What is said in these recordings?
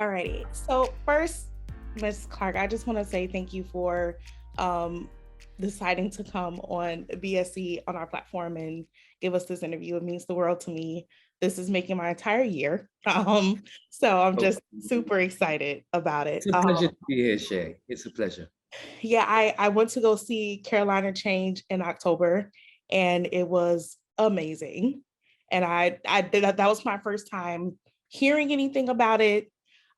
Alrighty. So first, Ms. Clarke, I just want to say thank you for deciding to come on BSE on our platform and give us this interview. It means the world to me. This is making my entire year. So I'm just super excited about it. It's a pleasure to be here, Shay. It's a pleasure. Yeah, I went to go see Carolina Change in October, and it was amazing. And I did that was my first time hearing anything about it.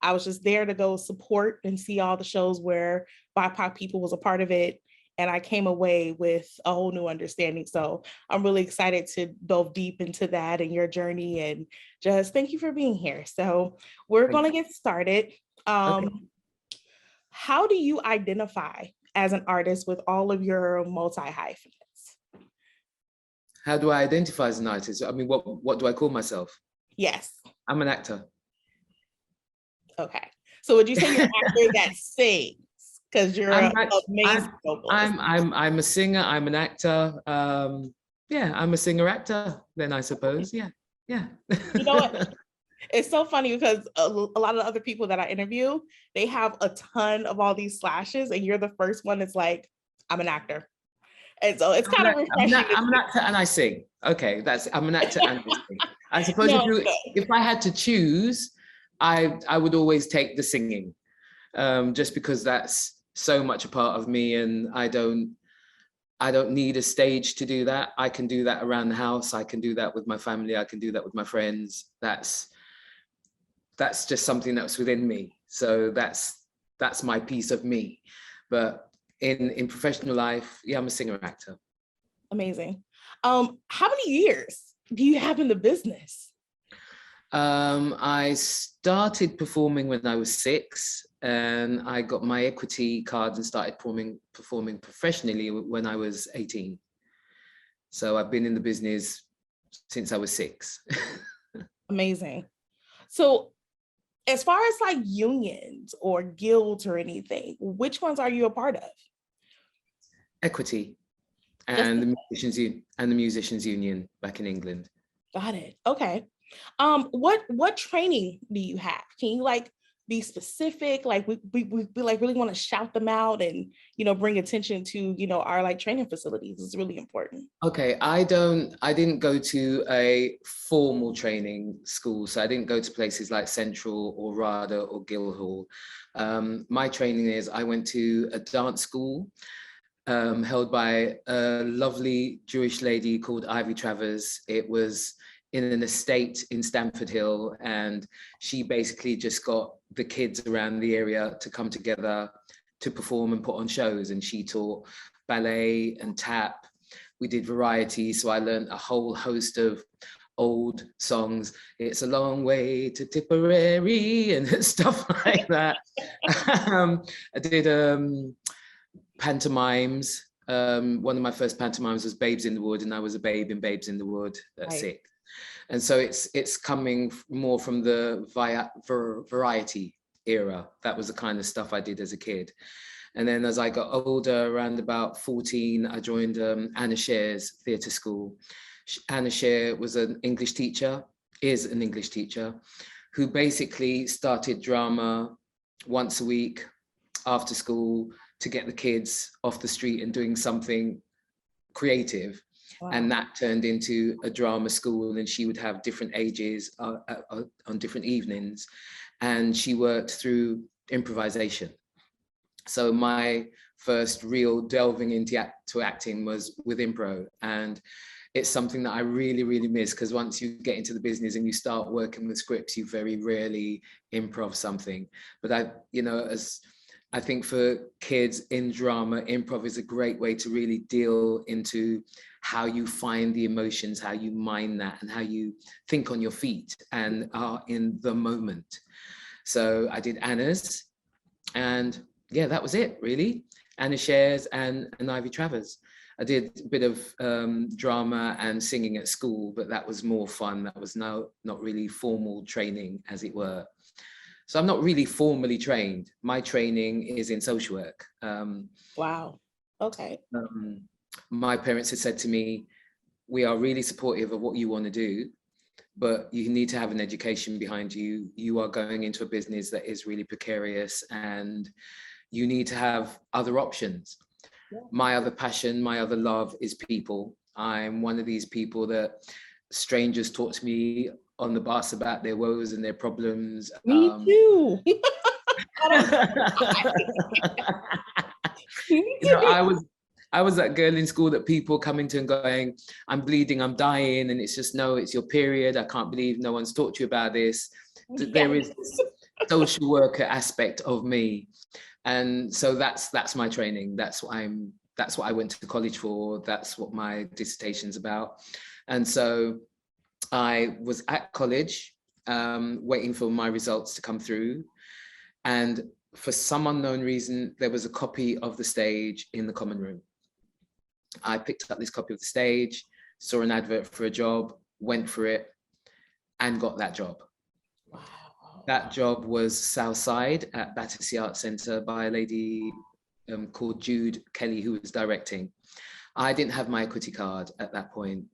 I was just there to go support and see all the shows where BIPOC people was a part of it. And I came away with a whole new understanding. So I'm really excited to delve deep into that and your journey. And just thank you for being here. So we're going to get started. Okay. How do you identify as an artist with all of your multi-hyphens? How do I identify as an artist? I mean, what do I call myself? Yes. I'm an actor. Okay. So would you say you're an actor that sings? Because you're an amazing vocalist. I'm a singer. I'm an actor. Yeah, I'm a singer-actor. Then I suppose. Yeah. You know what? It's so funny because a lot of the other people that I interview, they have a ton of all these slashes, and you're the first one that's like, I'm an actor. And so it's kind of refreshing. I'm an actor and I sing. Okay, I'm an actor and I sing. I suppose if I had to choose, I would always take the singing, just because that's so much a part of me, and I don't need a stage to do that. I can do that around the house. I can do that with my family. I can do that with my friends. That's just something that's within me. So that's my piece of me. But in professional life, yeah, I'm a singer-actor. Amazing. How many years do you have in the business? I started performing when I was 6, and I got my equity card and started performing professionally when I was 18. So I've been in the business since I was 6. Amazing. So as far as like unions or guilds or anything, which ones are you a part of? Equity and the musicians union back in England. Got it. Okay. What training do you have? Can you like be specific? Like we like really want to shout them out and bring attention to our like training facilities. It's really important. Okay, I didn't go to a formal training school, so I didn't go to places like Central or RADA or Guildhall. My training is I went to a dance school held by a lovely Jewish lady called Ivy Travers. It was in an estate in Stamford Hill, and she basically just got the kids around the area to come together to perform and put on shows, and she taught ballet and tap. We did variety, so I learned a whole host of old songs. It's a long way to Tipperary and stuff like that. I did pantomimes. One of my first pantomimes was Babes in the Wood, and I was a babe in Babes in the Wood at 6. And so it's coming more from the variety era. That was the kind of stuff I did as a kid. And then as I got older, around about 14, I joined Anna Scher's theatre school. Anna Scher was an English teacher, is an English teacher, who basically started drama once a week after school to get the kids off the street and doing something creative. Wow. And that turned into a drama school, and she would have different ages on different evenings, and she worked through improvisation. So my first real delving into acting was with impro, and it's something that I really, really miss, because once you get into the business and you start working with scripts, you very rarely improv something. But I think for kids in drama, improv is a great way to really deal into how you find the emotions, how you mind that, and how you think on your feet and are in the moment. So I did Anna's, and yeah, that was it really. Anna Scher's and Ivy Travers. I did a bit of drama and singing at school, but that was more fun. That was not really formal training, as it were. So I'm not really formally trained. My training is in social work. Wow. Okay. My parents had said to me, we are really supportive of what you want to do, but you need to have an education behind you. You are going into a business that is really precarious, and you need to have other options. Yeah. My other passion, my other love is people. I'm one of these people that strangers talk to me on the bus about their woes and their problems. Me too. You know, I was that girl in school that people coming to and going, I'm bleeding, I'm dying, and it's just, no, it's your period. I can't believe no one's talked to you about this. Yes. There is this social worker aspect of me, and so that's my training. That's what I went to college for. That's what my dissertation's about. And so I was at college, waiting for my results to come through, and for some unknown reason, there was a copy of the stage in the common room. I picked up this copy of the stage, saw an advert for a job, went for it, and got that job. Wow. That job was Southside at Battersea Arts Centre by a lady called Jude Kelly, who was directing. I didn't have my equity card at that point,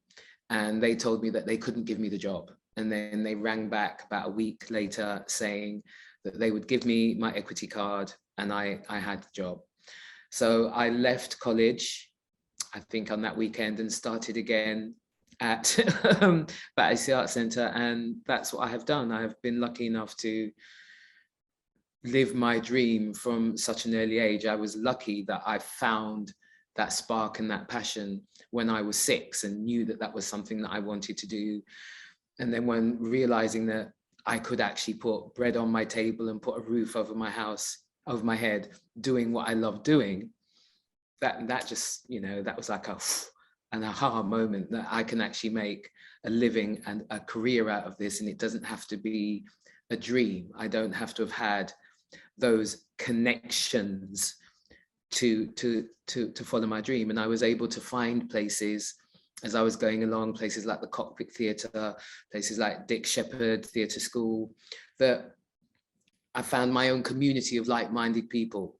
and they told me that they couldn't give me the job. And then they rang back about a week later saying that they would give me my equity card, and I had the job. So I left college, I think on that weekend, and started again at Battersea Arts Centre, and that's what I have done. I have been lucky enough to live my dream from such an early age. I was lucky that I found that spark and that passion when I was 6 and knew that that was something that I wanted to do. And then when realizing that I could actually put bread on my table and put a roof over my house, over my head, doing what I love doing, that just, you know, that was like an aha moment that I can actually make a living and a career out of this. And it doesn't have to be a dream. I don't have to have had those connections to follow my dream. And I was able to find places as I was going along, places like the Cockpit Theatre, places like Dick Shepherd Theatre School, that I found my own community of like-minded people.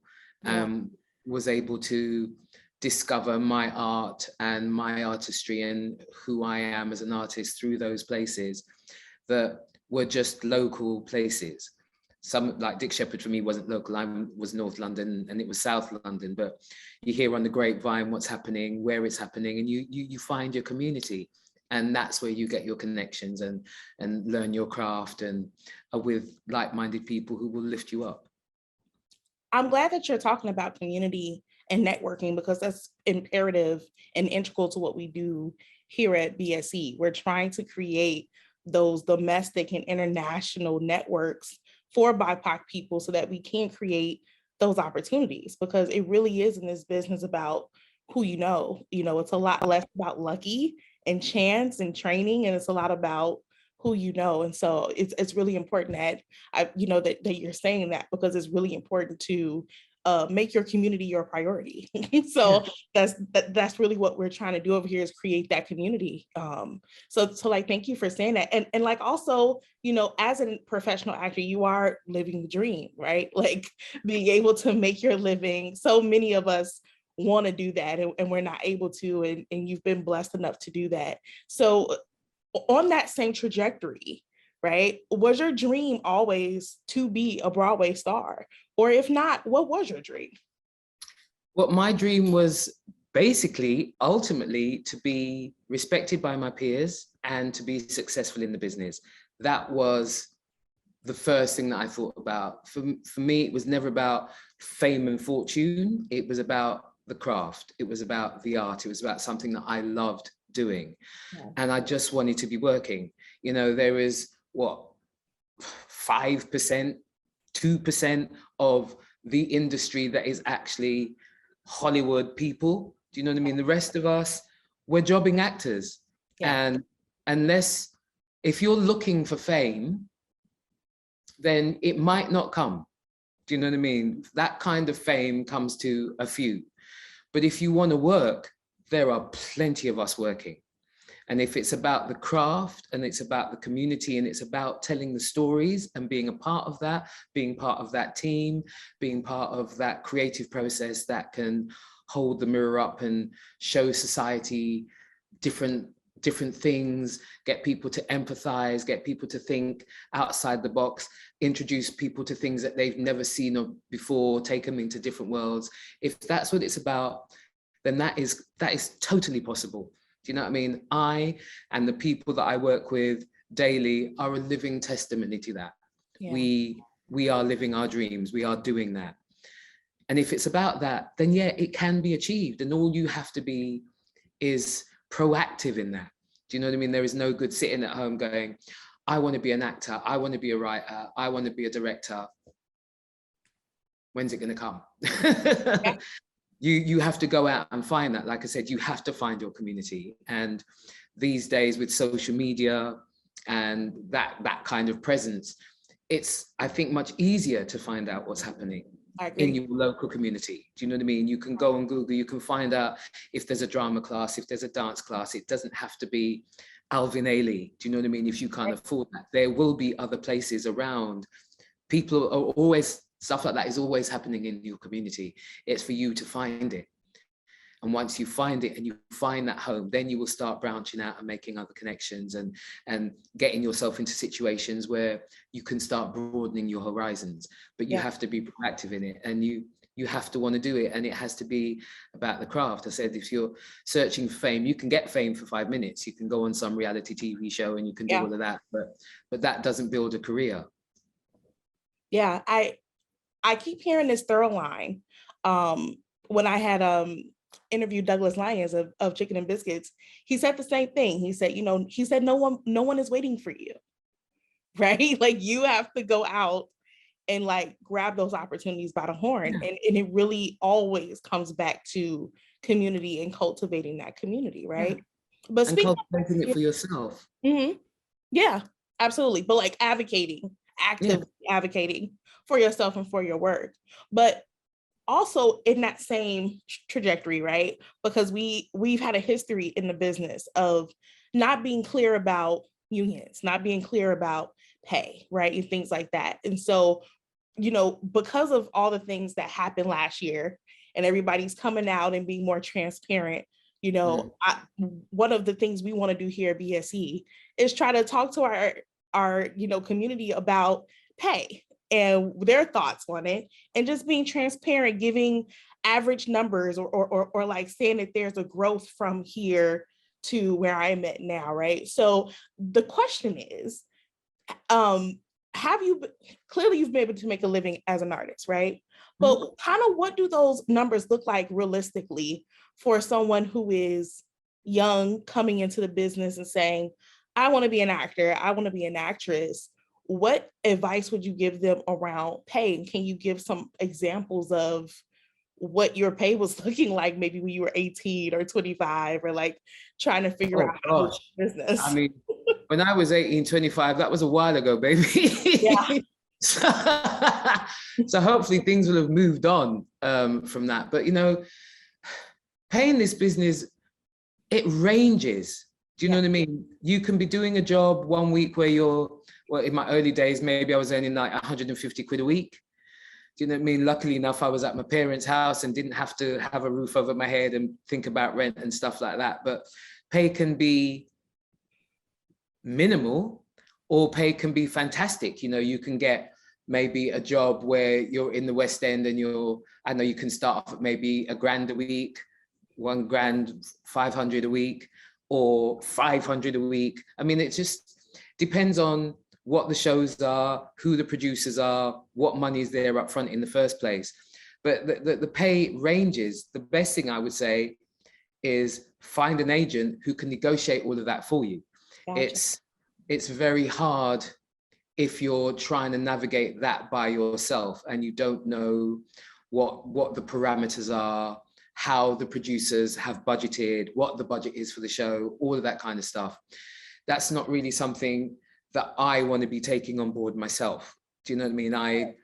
Was able to discover my art and my artistry and who I am as an artist through those places that were just local places. Some, like Dick Shepherd for me wasn't local, I was North London and it was South London, but you hear on the grapevine what's happening, where it's happening, and you find your community. And that's where you get your connections and learn your craft and are with like-minded people who will lift you up. I'm glad that you're talking about community and networking, because that's imperative and integral to what we do here at BSE. We're trying to create those domestic and international networks for BIPOC people so that we can create those opportunities, because it really is in this business about who you know. You know, it's a lot less about lucky and chance and training, and it's a lot about who you know. And so it's really important that that you're saying that, because it's really important to make your community your priority. So yeah. that's really what we're trying to do over here, is create that community. So like, thank you for saying that. And like, also, you know, as a professional actor, you are living the dream, right? Like being able to make your living. So many of us want to do that, and we're not able to, and you've been blessed enough to do that. So on that same trajectory, right? Was your dream always to be a Broadway star? Or if not, what was your dream? Well, my dream was basically, ultimately, to be respected by my peers and to be successful in the business. That was the first thing that I thought about. For me, it was never about fame and fortune. It was about the craft. It was about the art. It was about something that I loved doing. Yeah. And I just wanted to be working. You know, there is what, 5%, 2% of the industry that is actually Hollywood people. Do you know what I mean? The rest of us, we're jobbing actors. Yeah. And unless, if you're looking for fame, then it might not come. Do you know what I mean? That kind of fame comes to a few. But if you want to work, there are plenty of us working. And if it's about the craft and it's about the community and it's about telling the stories and being a part of that, being part of that team, being part of that creative process that can hold the mirror up and show society different different things, get people to empathize, get people to think outside the box, introduce people to things that they've never seen before, take them into different worlds. If that's what it's about, then that is totally possible. Do you know what I mean? I and the people that I work with daily are a living testimony to that. Yeah. We are living our dreams. We are doing that. And if it's about that, then yeah, it can be achieved. And all you have to be is proactive in that. Do you know what I mean? There is no good sitting at home going, I want to be an actor. I want to be a writer. I want to be a director. When's it going to come? Yeah. You have to go out and find that. Like I said, you have to find your community. And these days with social media and that kind of presence, it's, I think, much easier to find out what's happening in your local community. Do you know what I mean? You can go on Google, you can find out if there's a drama class, if there's a dance class. It doesn't have to be Alvin Ailey. Do you know what I mean? If you can't afford that, there will be other places around. People are always, stuff like that is always happening in your community. It's for you to find it. And once you find it and you find that home, then you will start branching out and making other connections and getting yourself into situations where you can start broadening your horizons. But you have to be proactive in it, and you have to want to do it, and it has to be about the craft. I said, if you're searching for fame, you can get fame for 5 minutes. You can go on some reality TV show and you can do all of that, but that doesn't build a career. Yeah, I keep hearing this thorough line. When I had interviewed Douglas Lyons of Chicken and Biscuits, he said the same thing. He said, no one is waiting for you, right? Like, you have to go out and like grab those opportunities by the horn. And it really always comes back to community and cultivating that community, right? But and cultivating it for yourself. Mm-hmm. Yeah, absolutely. But like actively advocating for yourself and for your work. But also in that same trajectory, right? Because we've had a history in the business of not being clear about unions, not being clear about pay, right? And things like that. And so, because of all the things that happened last year and everybody's coming out and being more transparent, one of the things we want to do here at BSE is try to talk to our community about pay and their thoughts on it, and just being transparent, giving average numbers or like saying that there's a growth from here to where I'm at now, right? So the question is, clearly you've been able to make a living as an artist, right? But kind of what do those numbers look like realistically for someone who is young, coming into the business and saying, I want to be an actor, I want to be an actress? What advice would you give them around pay? And can you give some examples of what your pay was looking like maybe when you were 18 or 25, or like trying to figure out how to do business? I mean, when I was 18, 25, that was a while ago, baby. Yeah. So hopefully things will have moved on from that. But, pay in this business, it ranges. Do you know what I mean? You can be doing a job one week where in my early days, maybe I was earning like 150 quid a week. Do you know what I mean? Luckily enough, I was at my parents' house and didn't have to have a roof over my head and think about rent and stuff like that. But pay can be minimal, or pay can be fantastic. You can get maybe a job where you're in the West End and I know you can start off at maybe £1,000 a week, £1,500 a week, or 500 a week. I mean, it just depends on what the shows are, who the producers are, what money is there up front in the first place. But the pay ranges. The best thing I would say is find an agent who can negotiate all of that for you. Gotcha. It's very hard if you're trying to navigate that by yourself and you don't know what the parameters are, how the producers have budgeted, what the budget is for the show, all of that kind of stuff. That's not really something that I want to be taking on board myself. Do you know what I mean? I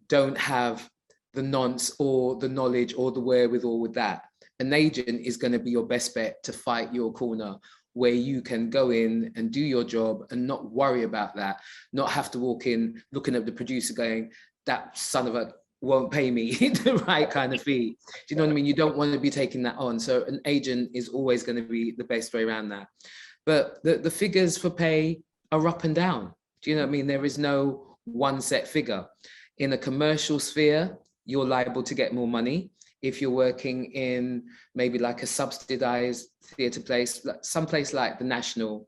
don't have the nonce or the knowledge or the wherewithal with that. An agent is going to be your best bet to fight your corner, where you can go in and do your job and not worry about that, not have to walk in looking at the producer going, that son of a won't pay me the right kind of fee. Do you know what I mean? You don't want to be taking that on. So an agent is always going to be the best way around that. But the figures for pay are up and down. Do you know what I mean? There is no one set figure. In a commercial sphere, you're liable to get more money. If you're working in maybe like a subsidized theatre place, someplace like the National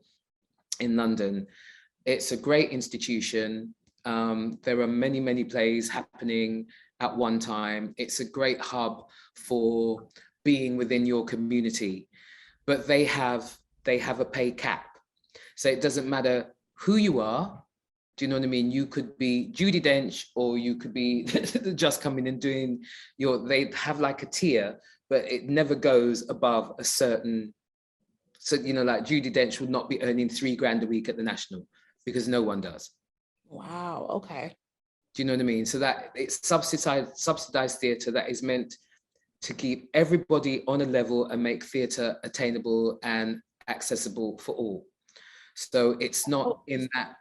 in London, it's a great institution. There are many, many plays happening at one time. It's a great hub for being within your community, but they have a pay cap. So it doesn't matter who you are. Do you know what I mean? You could be Judi Dench, or you could be just coming and doing they have like a tier, but it never goes above a certain, so, you know, like Judi Dench would not be earning $3,000 a week at the National, because no one does. Wow, okay. Do you know what I mean? So that it's subsidized theatre that is meant to keep everybody on a level and make theatre attainable and accessible for all. So it's not in that,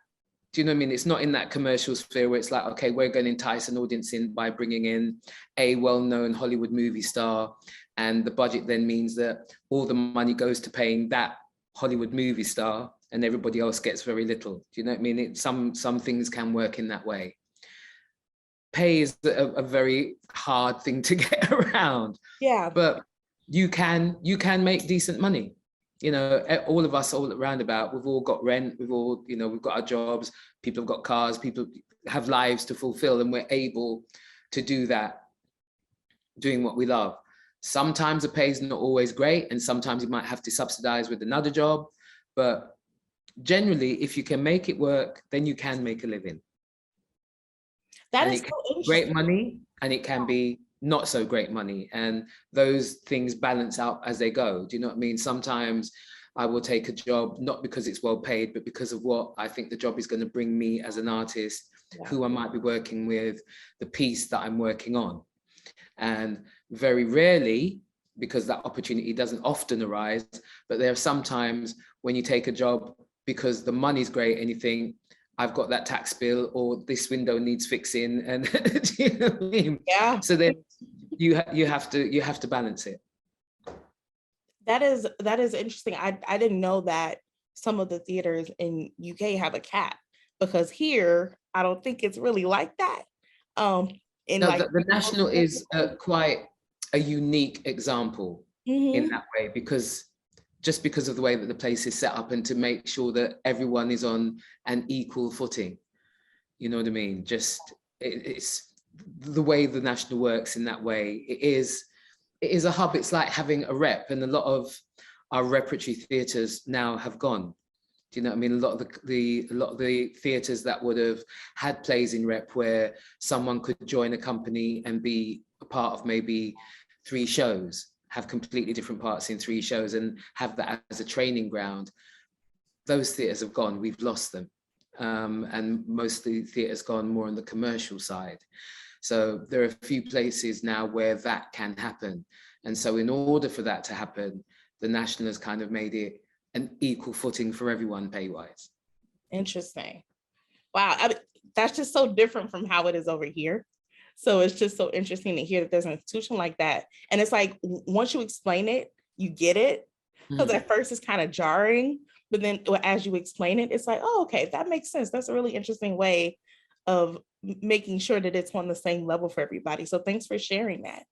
do you know what I mean? It's not in that commercial sphere where it's like, okay, we're going to entice an audience in by bringing in a well-known Hollywood movie star, and the budget then means that all the money goes to paying that Hollywood movie star and everybody else gets very little. Do you know what I mean? Some things can work in that way. Pay is a very hard thing to get around. Yeah. But you can make decent money. You know, all of us, all at Roundabout, we've all got rent, we've all, you know, we've got our jobs, people have got cars, people have lives to fulfill, and we're able to do that, doing what we love. Sometimes the pay is not always great, and sometimes you might have to subsidize with another job, but generally, if you can make it work, then you can make a living. That is so interesting. Great money, and it can be not so great money, and those things balance out as they go. Do you know what I mean? Sometimes I will take a job not because it's well paid, but because of what I think the job is going to bring me as an artist, who I might be working with, the piece that I'm working on. And very rarely, because that opportunity doesn't often arise, but there are some times when you take a job because the money's great and you think, I've got that tax bill, or this window needs fixing, and do you know what I mean? Yeah. So then you have to balance it. That is interesting. I didn't know that some of the theaters in UK have a cap, because here I don't think it's really like that. The National is quite a unique example in that way, because of the way that the place is set up, and to make sure that everyone is on an equal footing. You know what I mean? It's the way the National works in that way. It is a hub. It's like having a rep, and a lot of our repertory theatres now have gone. Do you know what I mean? A lot of the theatres that would have had plays in rep, where someone could join a company and be a part of maybe 3 shows, have completely different parts in 3 shows, and have that as a training ground. Those theatres have gone. We've lost them, and mostly theatre's gone more on the commercial side. So there are a few places now where that can happen, and so in order for that to happen, the National has kind of made it an equal footing for everyone pay-wise. Interesting. Wow, that's just so different from how it is over here. So it's just so interesting to hear that there's an institution like that. And it's like, once you explain it, you get it. Because at first it's kind of jarring, but then as you explain it, it's like, oh, okay, that makes sense. That's a really interesting way of making sure that it's on the same level for everybody. So thanks for sharing that.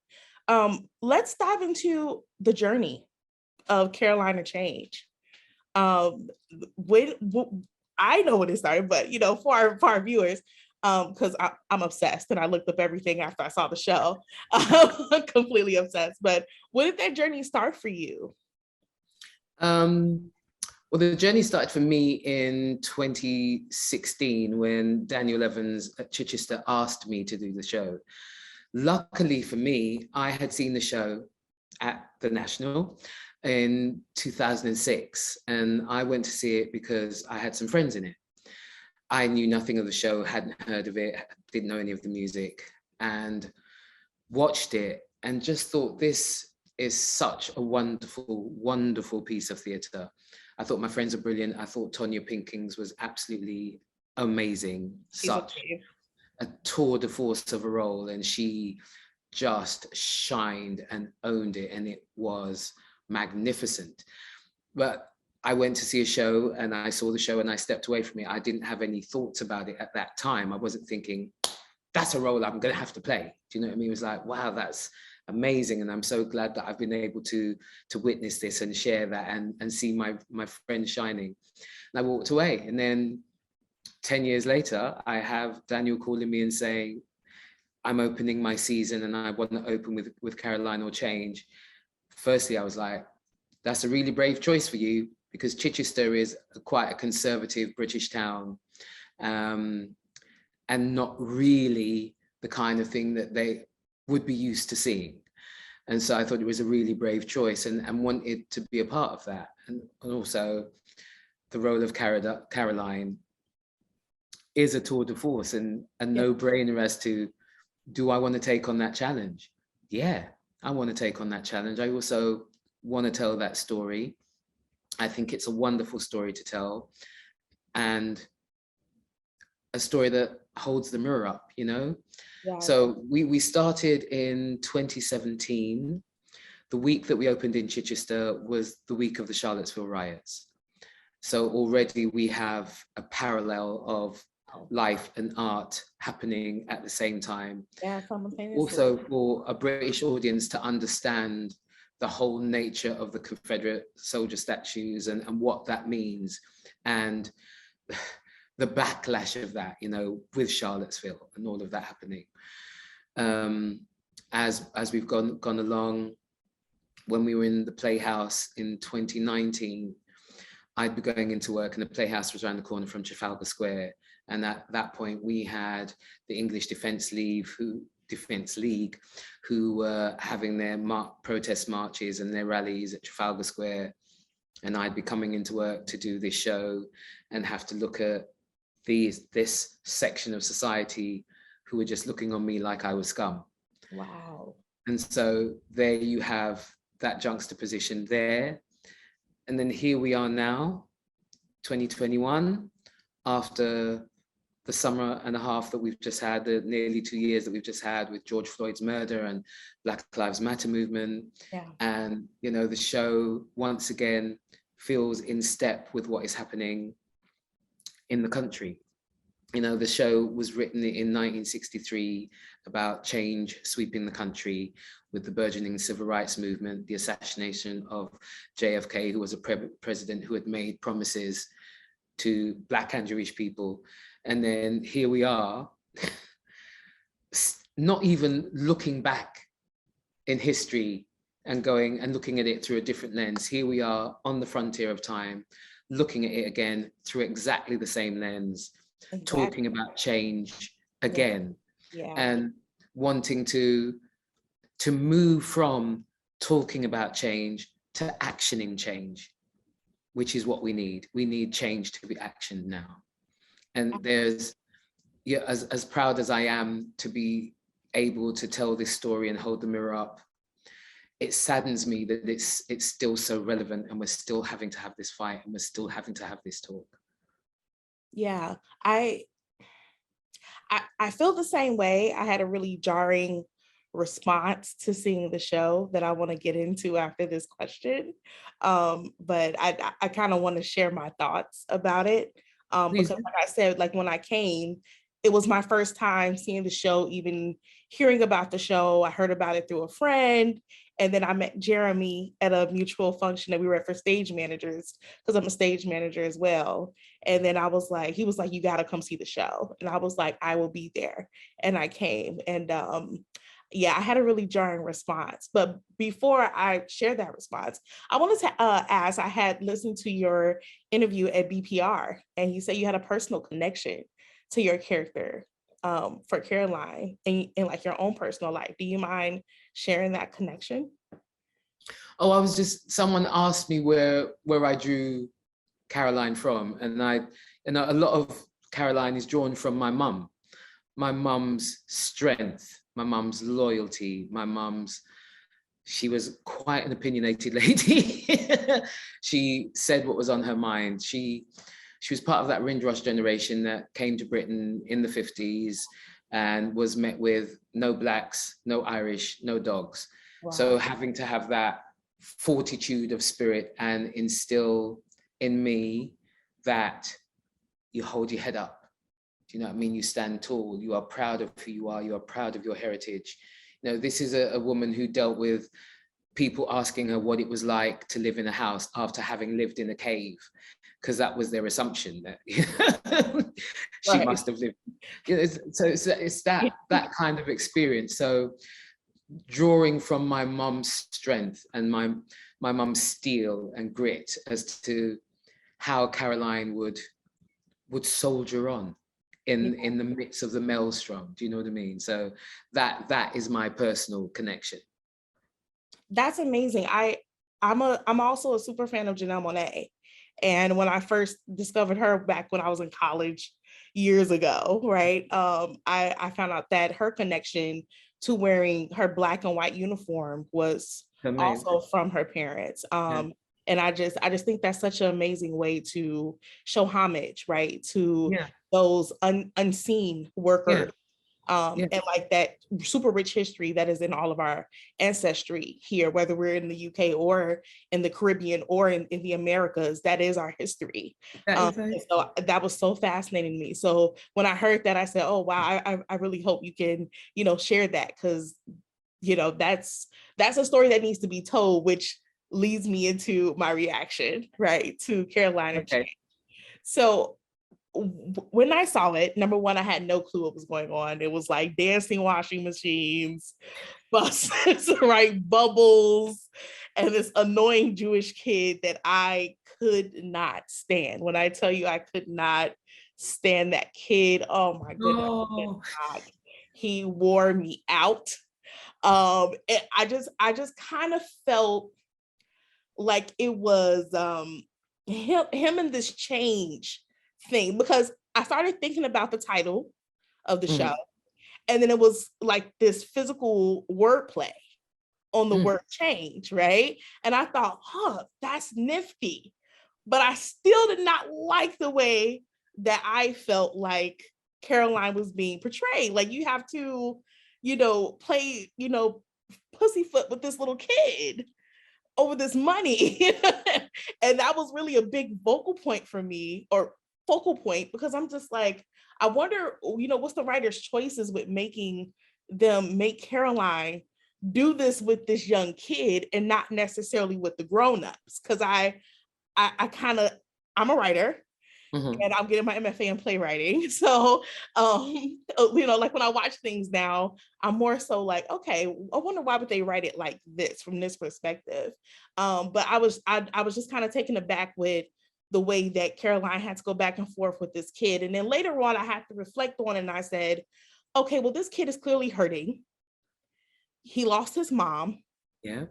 Let's dive into the journey of Carolina Change. When I know when it started, but you know, for our viewers, because I'm obsessed, and I looked up everything after I saw the show. I'm completely obsessed. But when did that journey start for you? Well, the journey started for me in 2016 when Daniel Evans at Chichester asked me to do the show. Luckily for me, I had seen the show at the National in 2006, and I went to see it because I had some friends in it. I knew nothing of the show, hadn't heard of it, didn't know any of the music, and watched it and just thought, this is such a wonderful, wonderful piece of theatre. I thought my friends were brilliant. I thought Tonya Pinkins was absolutely amazing. Such a tour de force of a role, and she just shined and owned it, and it was magnificent. But I went to see a show and I saw the show and I stepped away from it. I didn't have any thoughts about it at that time. I wasn't thinking, that's a role I'm going to have to play. Do you know what I mean? It was like, wow, that's amazing. And I'm so glad that I've been able to witness this and share that and see my friend shining. And I walked away. And then 10 years later, I have Daniel calling me and saying, I'm opening my season and I want to open with Caroline or Change. Firstly, I was like, that's a really brave choice for you, because Chichester is quite a conservative British town, and not really the kind of thing that they would be used to seeing. And so I thought it was a really brave choice and wanted to be a part of that. And also the role of Caroline is a tour de force and a no-brainer as to, do I want to take on that challenge? Yeah, I want to take on that challenge. I also want to tell that story. I think it's a wonderful story to tell, and a story that holds the mirror up, you know? Yeah. So we started in 2017. The week that we opened in Chichester was the week of the Charlottesville riots. So already we have a parallel of life and art happening at the same time. Yeah, simultaneously. Also for a British audience to understand the whole nature of the Confederate soldier statues and what that means, and the backlash of that, you know, with Charlottesville and all of that happening. As we've gone along, when we were in the Playhouse in 2019, I'd be going into work and the Playhouse was around the corner from Trafalgar Square. And at that point, we had the English Defence League, who were having their protest marches and their rallies at Trafalgar Square. And I'd be coming into work to do this show and have to look at this section of society who were just looking on me like I was scum. Wow. And so there you have that juxtaposition there. And then here we are now, 2021, after the summer and a half that we've just had, the nearly 2 years that we've just had with George Floyd's murder and Black Lives Matter movement. Yeah. And, you know, the show once again feels in step with what is happening in the country. You know, the show was written in 1963 about change sweeping the country with the burgeoning civil rights movement, the assassination of JFK, who was a president who had made promises to Black and Jewish people. And then here we are, not even looking back in history and going and looking at it through a different lens. Here we are on the frontier of time, looking at it again through exactly the same lens. Exactly. Talking about change again. Yeah. And wanting to move from talking about change to actioning change, which is what we need. We need change to be actioned now. And there's, yeah, as proud as I am to be able to tell this story and hold the mirror up, it saddens me that it's still so relevant and we're still having to have this fight and we're still having to have this talk. Yeah, I feel the same way. I had a really jarring response to seeing the show that I want to get into after this question. But I kind of want to share my thoughts about it. Because like I said, like when I came, it was my first time seeing the show, even hearing about the show. I heard about it through a friend. And then I met Jeremy at a mutual function that we were at for stage managers, because I'm a stage manager as well. And then he was like, you got to come see the show. And I was like, I will be there. And I came. And yeah, I had a really jarring response. But before I share that response, I wanted to ask, I had listened to your interview at BPR, and you said you had a personal connection to your character for Caroline in like your own personal life. Do you mind sharing that connection? Oh, someone asked me where I drew Caroline from, and a lot of Caroline is drawn from my mum. My mum's strength, my mum's loyalty, she was quite an opinionated lady. She said what was on her mind. She was part of that Windrush generation that came to Britain in the 50s and was met with no Blacks, no Irish, no dogs. Wow. So having to have that fortitude of spirit and instill in me that you hold your head up. Do you know what I mean? You stand tall. You are proud of who you are. You are proud of your heritage. You know, this is a woman who dealt with people asking her what it was like to live in a house after having lived in a cave, because that was their assumption that she must have lived. So it's that kind of experience. So drawing from my mum's strength and my mum's steel and grit as to how Caroline would soldier on in the midst of the maelstrom. Do you know what I mean? So that is my personal connection. That's amazing. I'm also a super fan of Janelle Monáe. And when I first discovered her back when I was in college years ago, right? I found out that her connection to wearing her black and white uniform was Amazing. also from her parents. And I just think that's such an amazing way to show homage, right? To those unseen workers. And like that super rich history that is in all of our ancestry here, whether we're in the UK or in the Caribbean or in the Americas, that is our history. So that was so fascinating to me. So when I heard that, I said, oh, wow, I really hope you can, share that, because, that's a story that needs to be told, which leads me into my reaction, right, to Carolina Change. So when I saw it, number one, I had no clue what was going on. It was like dancing washing machines, buses, right? Bubbles, and this annoying Jewish kid that I could not stand. When I tell you I could not stand that kid, oh my goodness. Oh. He wore me out. I just kind of felt like it was him and this change thing, because I started thinking about the title of the show, and then it was like this physical wordplay on the word change, right? And I thought, that's nifty, but I still did not like the way that I felt like Caroline was being portrayed. Like, you have to, play, pussyfoot with this little kid over this money. And that was really a big focal point for me, because I'm just like, I wonder, what's the writer's choices with making them make Caroline do this with this young kid and not necessarily with the grown-ups. Because I'm a writer. And I'm getting my MFA in playwriting. So, like when I watch things now, I'm more so like, okay, I wonder why would they write it like this from this perspective. But I was just kind of taken aback with the way that Caroline had to go back and forth with this kid. And then later on, I had to reflect on it, and I said, okay, well, this kid is clearly hurting. He lost his mom. Yeah.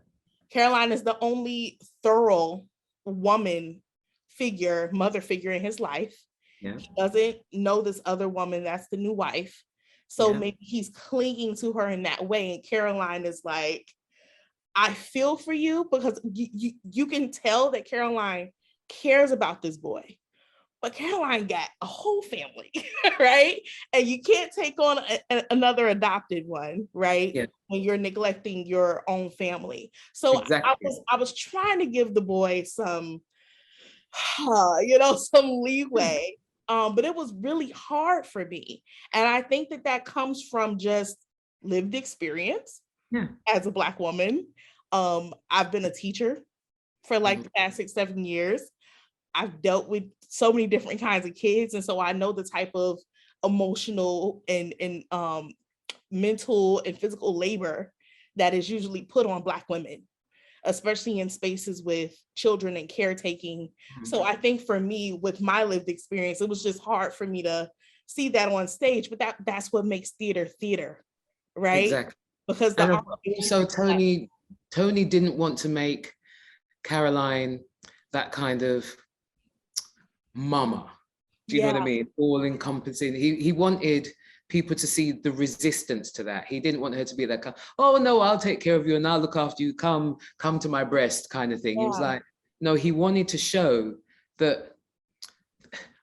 Caroline is the only thorough mother figure in his life. Yeah. He doesn't know this other woman that's the new wife. So maybe he's clinging to her in that way. And Caroline is like, I feel for you, because you can tell that Caroline cares about this boy. But Caroline got a whole family, right? And you can't take on another adopted one, right? Yeah. When you're neglecting your own family. So exactly. I was trying to give the boy some some leeway. But it was really hard for me. And I think that comes from just lived experience as a Black woman. I've been a teacher for like the past 6-7 years. I've dealt with so many different kinds of kids. And so I know the type of emotional and mental and physical labor that is usually put on Black women, especially in spaces with children and caretaking. So I think for me, with my lived experience, it was just hard for me to see that on stage, but that's what makes theater, right? Exactly. Because also Tony didn't want to make Caroline that kind of mama. Do you know what I mean? All encompassing. He wanted people to see the resistance to that. He didn't want her to be that, oh no, I'll take care of you and I'll look after you, come to my breast kind of thing. He was like, no, he wanted to show that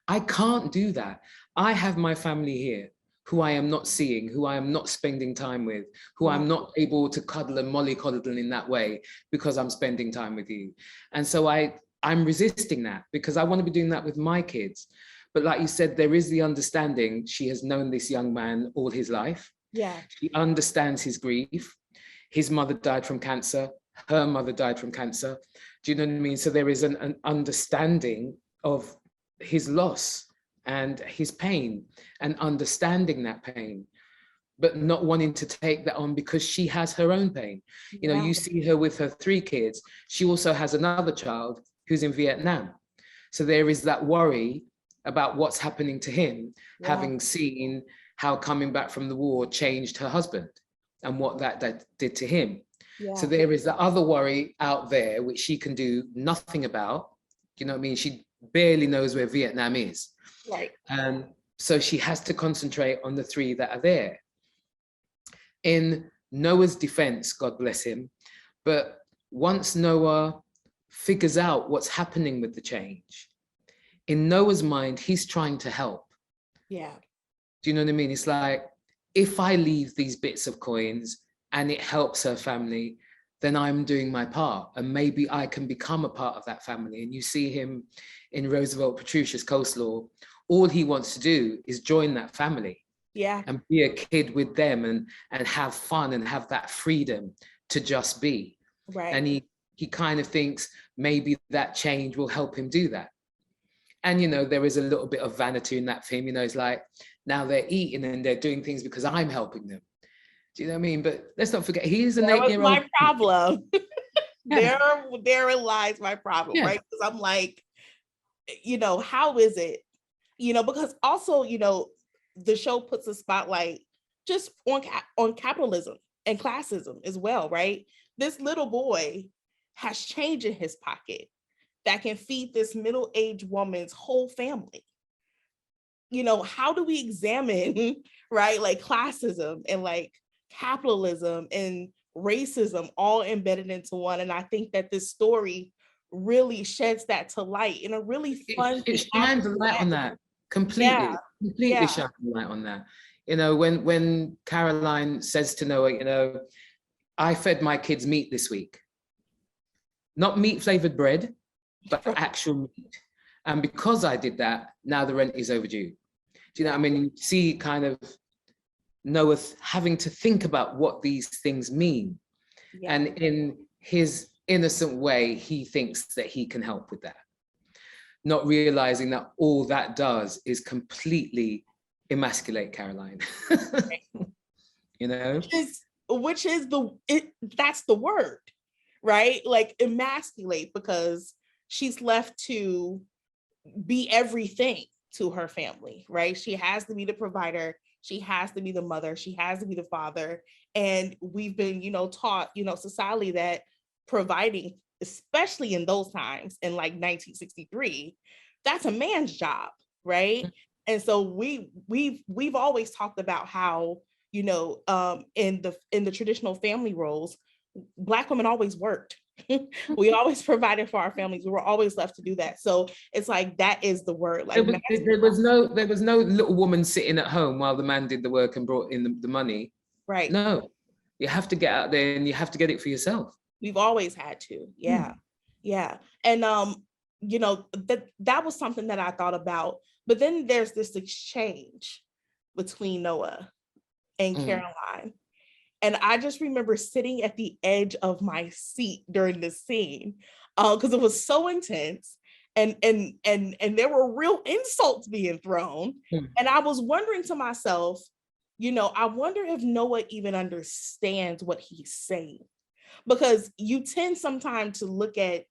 I can't do that. I have my family here who I am not seeing, who I am not spending time with, who I'm not able to cuddle and mollycoddle in that way because I'm spending time with you. And so I I'm resisting that because I want to be doing that with my kids. But like you said, there is the understanding. She has known this young man all his life. Yeah. She understands his grief. His mother died from cancer. Her mother died from cancer. Do you know what I mean? So there is an understanding of his loss and his pain and understanding that pain, but not wanting to take that on because she has her own pain. You know, you see her with her 3 kids. She also has another child who's in Vietnam. So there is that worry about what's happening to him, having seen how coming back from the war changed her husband and what that did to him. So there is the other worry out there, which she can do nothing about. You know what I mean? She barely knows where Vietnam is. Right. So she has to concentrate on the 3 that are there. In Noah's defense, God bless him, but once Noah figures out what's happening with the change, in Noah's mind, he's trying to help. Yeah. Do you know what I mean? It's like, if I leave these bits of coins and it helps her family, then I'm doing my part. And maybe I can become a part of that family. And you see him in Roosevelt Petrucius Coleslaw, all he wants to do is join that family. Yeah. And be a kid with them and have fun and have that freedom to just be. Right. And he kind of thinks maybe that change will help him do that. And, you know, there is a little bit of vanity in that film. You know, it's like, now they're eating and they're doing things because I'm helping them. Do you know what I mean? But let's not forget, he is an 8-year-old. My problem. Therein lies my problem, right? Because I'm like, you know, how is it? You know, because also, you know, the show puts a spotlight just on capitalism and classism as well, right? This little boy has change in his pocket that can feed this middle-aged woman's whole family. You know, how do we examine, right, like classism and like capitalism and racism all embedded into one? And I think that this story really sheds that to light in a really fun. It shines a light on that completely shines a light on that. You know, when Caroline says to Noah, you know, I fed my kids meat this week, not meat flavored bread, but actual meat. And because I did that, now the rent is overdue. Do you know what I mean? You see kind of Noah having to think about what these things mean. Yeah. And in his innocent way, he thinks that he can help with that. Not realizing that all that does is completely emasculate Caroline. You know? That's the word, right? Like emasculate, because she's left to be everything to her family, right? She has to be the provider. She has to be the mother. She has to be the father. And we've been, you know, taught, you know, societally that providing, especially in those times, in like 1963, that's a man's job, right? Mm-hmm. And so we've always talked about how, you know, in the traditional family roles, Black women always worked. We always provided for our families. We were always left to do that. So it's like, that is the word. Like there was no little woman sitting at home while the man did the work and brought in the money. Right. No, you have to get out there and you have to get it for yourself. We've always had to. Yeah. Yeah. And you know, that was something that I thought about. But then there's this exchange between Noah and Caroline. And I just remember sitting at the edge of my seat during this scene because it was so intense, and there were real insults being thrown. And I was wondering to myself, you know, I wonder if Noah even understands what he's saying, because you tend sometimes to look at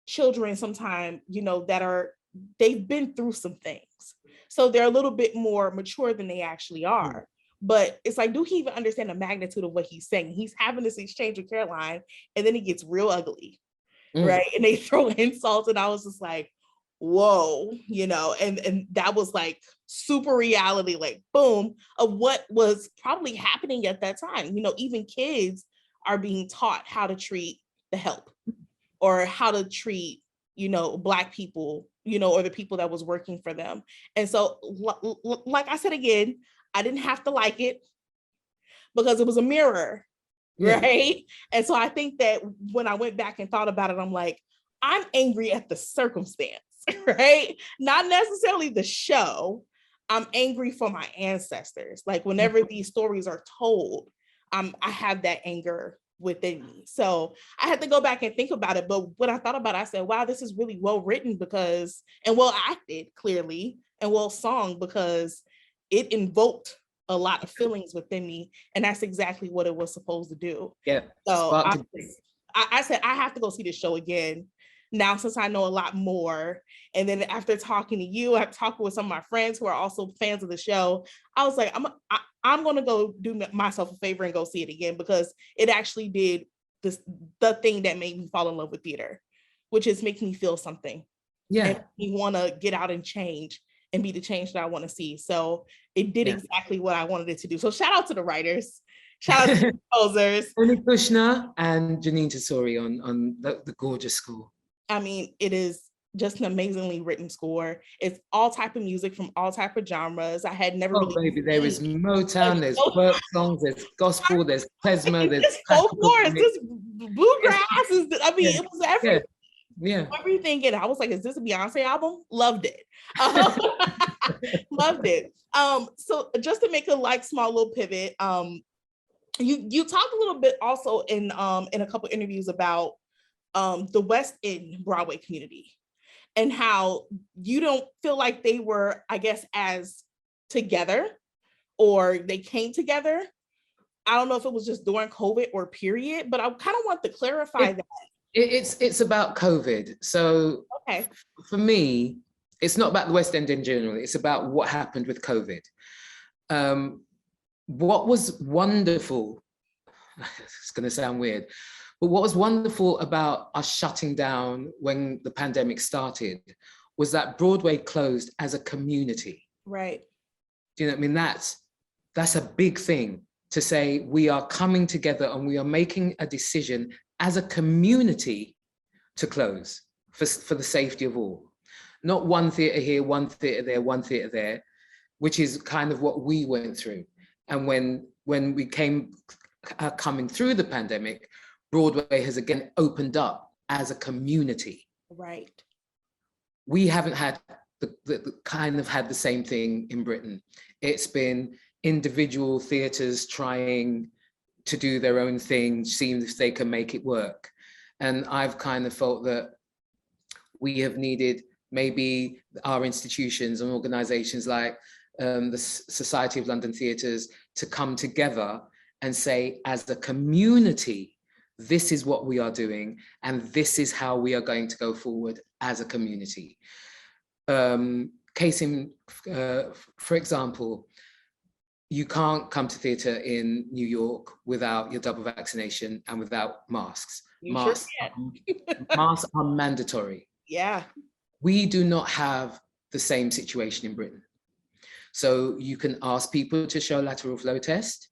children sometimes, you know, they've been through some things, so they're a little bit more mature than they actually are. But it's like, do he even understand the magnitude of what he's saying? He's having this exchange with Caroline, and then it gets real ugly, right? And they throw insults, and I was just like, whoa, you know, and that was like super reality, like boom, of what was probably happening at that time. You know, even kids are being taught how to treat the help, or how to treat, you know, Black people, you know, or the people that was working for them. And so, like I said again, I didn't have to like it because it was a mirror, right? And so I think that when I went back and thought about it, I'm like, I'm angry at the circumstance, right? Not necessarily the show. I'm angry for my ancestors. Like whenever these stories are told, I have that anger within me. So I had to go back and think about it. But when I thought about it, I said, wow, this is really well written because, and well acted clearly, and well sung because it invoked a lot of feelings within me. And that's exactly what it was supposed to do. Yeah. So I said, I have to go see this show again now since I know a lot more. And then after talking to you, I've talked with some of my friends who are also fans of the show. I was like, I'm going to go do myself a favor and go see it again because it actually did the thing that made me fall in love with theater, which is making me feel something. Yeah. And me want to get out and change and be the change that I want to see. So it did exactly what I wanted it to do. So shout out to the writers. Shout out to the composers. Tony Kushner and Janine Tesori on the gorgeous score. I mean, it is just an amazingly written score. It's all type of music from all type of genres. I had never really. Baby, there is Motown, there's folk songs, there's gospel, there's klezmer, there's folklore, it's just bluegrass. I mean, it was everything. Yeah. Everything. And I was like, is this a Beyonce album? Loved it. Loved it. So just to make a small little pivot, you talked a little bit also in a couple interviews about the West End Broadway community and how you don't feel like they were, I guess, as together or they came together. I don't know if it was just during COVID or period, but I kind of want to clarify that. It's about COVID. So okay. For me, it's not about the West End in general. It's about what happened with COVID. What was wonderful, it's going to sound weird, but what was wonderful about us shutting down when the pandemic started was that Broadway closed as a community. Right. Do you know what I mean? That's a big thing to say we are coming together and we are making a decision as a community to close for the safety of all. Not one theatre here, one theatre there, one theatre there, which is kind of what we went through. And when we came coming through the pandemic, Broadway has again opened up as a community. Right. We haven't had had the same thing in Britain. It's been individual theatres trying to do their own thing, seeing if they can make it work. And I've kind of felt that we have needed maybe our institutions and organisations like the Society of London Theatres to come together and say, as a community, this is what we are doing, and this is how we are going to go forward as a community. Case in, for example, you can't come to theatre in New York without your double vaccination and without masks. Masks are mandatory. Yeah. We do not have the same situation in Britain. So you can ask people to show lateral flow test.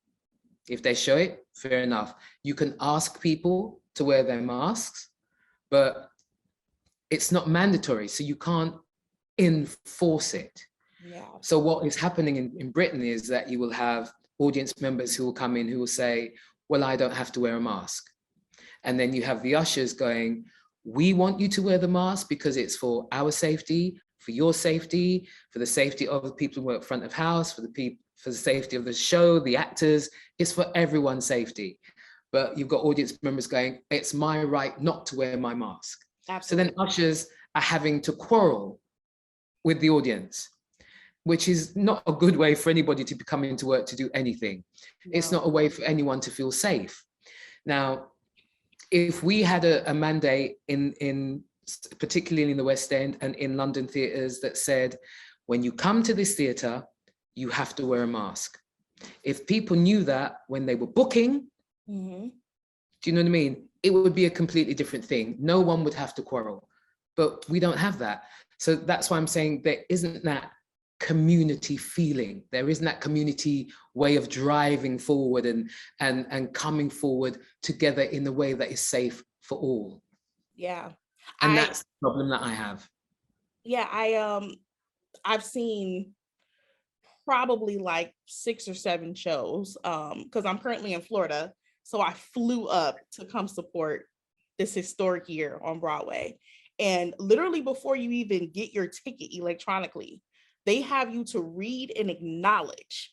If they show it, fair enough. You can ask people to wear their masks, but it's not mandatory, so you can't enforce it. Yeah. So what is happening in Britain is that you will have audience members who will come in who will say, well, I don't have to wear a mask. And then you have the ushers going, we want you to wear the mask because it's for our safety, for your safety, for the safety of the people who work front of house, for the safety of the show, the actors. It's for everyone's safety. But you've got audience members going, it's my right not to wear my mask. Absolutely. So then ushers are having to quarrel with the audience, which is not a good way for anybody to be coming to work to do anything. No. It's not a way for anyone to feel safe. Now, if we had a mandate in particularly in the West End and in London theatres that said, when you come to this theatre, you have to wear a mask. If people knew that when they were booking, do you know what I mean? It would be a completely different thing. No one would have to quarrel, but we don't have that. So that's why I'm saying there isn't that community feeling. There isn't that community way of driving forward and coming forward together in a way that is safe for all. Yeah. And that's the problem that I have. Yeah, I've seen probably like 6 or 7 shows because I'm currently in Florida. So I flew up to come support this historic year on Broadway. And literally before you even get your ticket electronically, they have you to read and acknowledge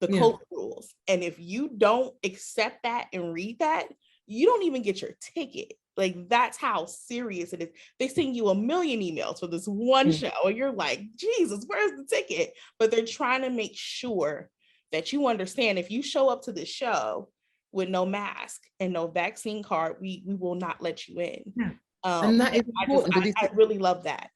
the COVID rules. And if you don't accept that and read that, you don't even get your ticket. Like, that's how serious it is. They send you a million emails for this one show, and you're like, Jesus, where's the ticket? But they're trying to make sure that you understand, if you show up to this show with no mask and no vaccine card, we will not let you in. And that is important. I really love that.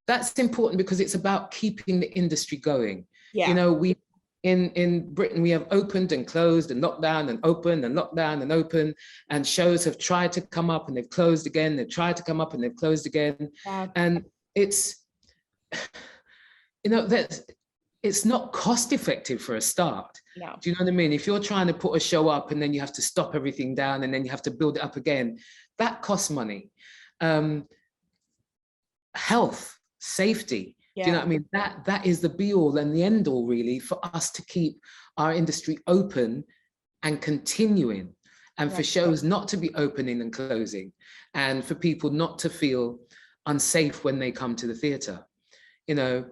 That's important because it's about keeping the industry going. Yeah. You know, we in Britain, we have opened and closed and locked down and opened and locked down and open, and shows have tried to come up and they've closed again. They've tried to come up and they've closed again. And it's, you know, that it's not cost effective for a start. No. Do you know what I mean? If you're trying to put a show up and then you have to stop everything down and then you have to build it up again, that costs money. Health, safety. Do you know what I mean? That is the be all and the end all, really, for us to keep our industry open and continuing, and for shows not to be opening and closing, and for people not to feel unsafe when they come to the theatre. You know,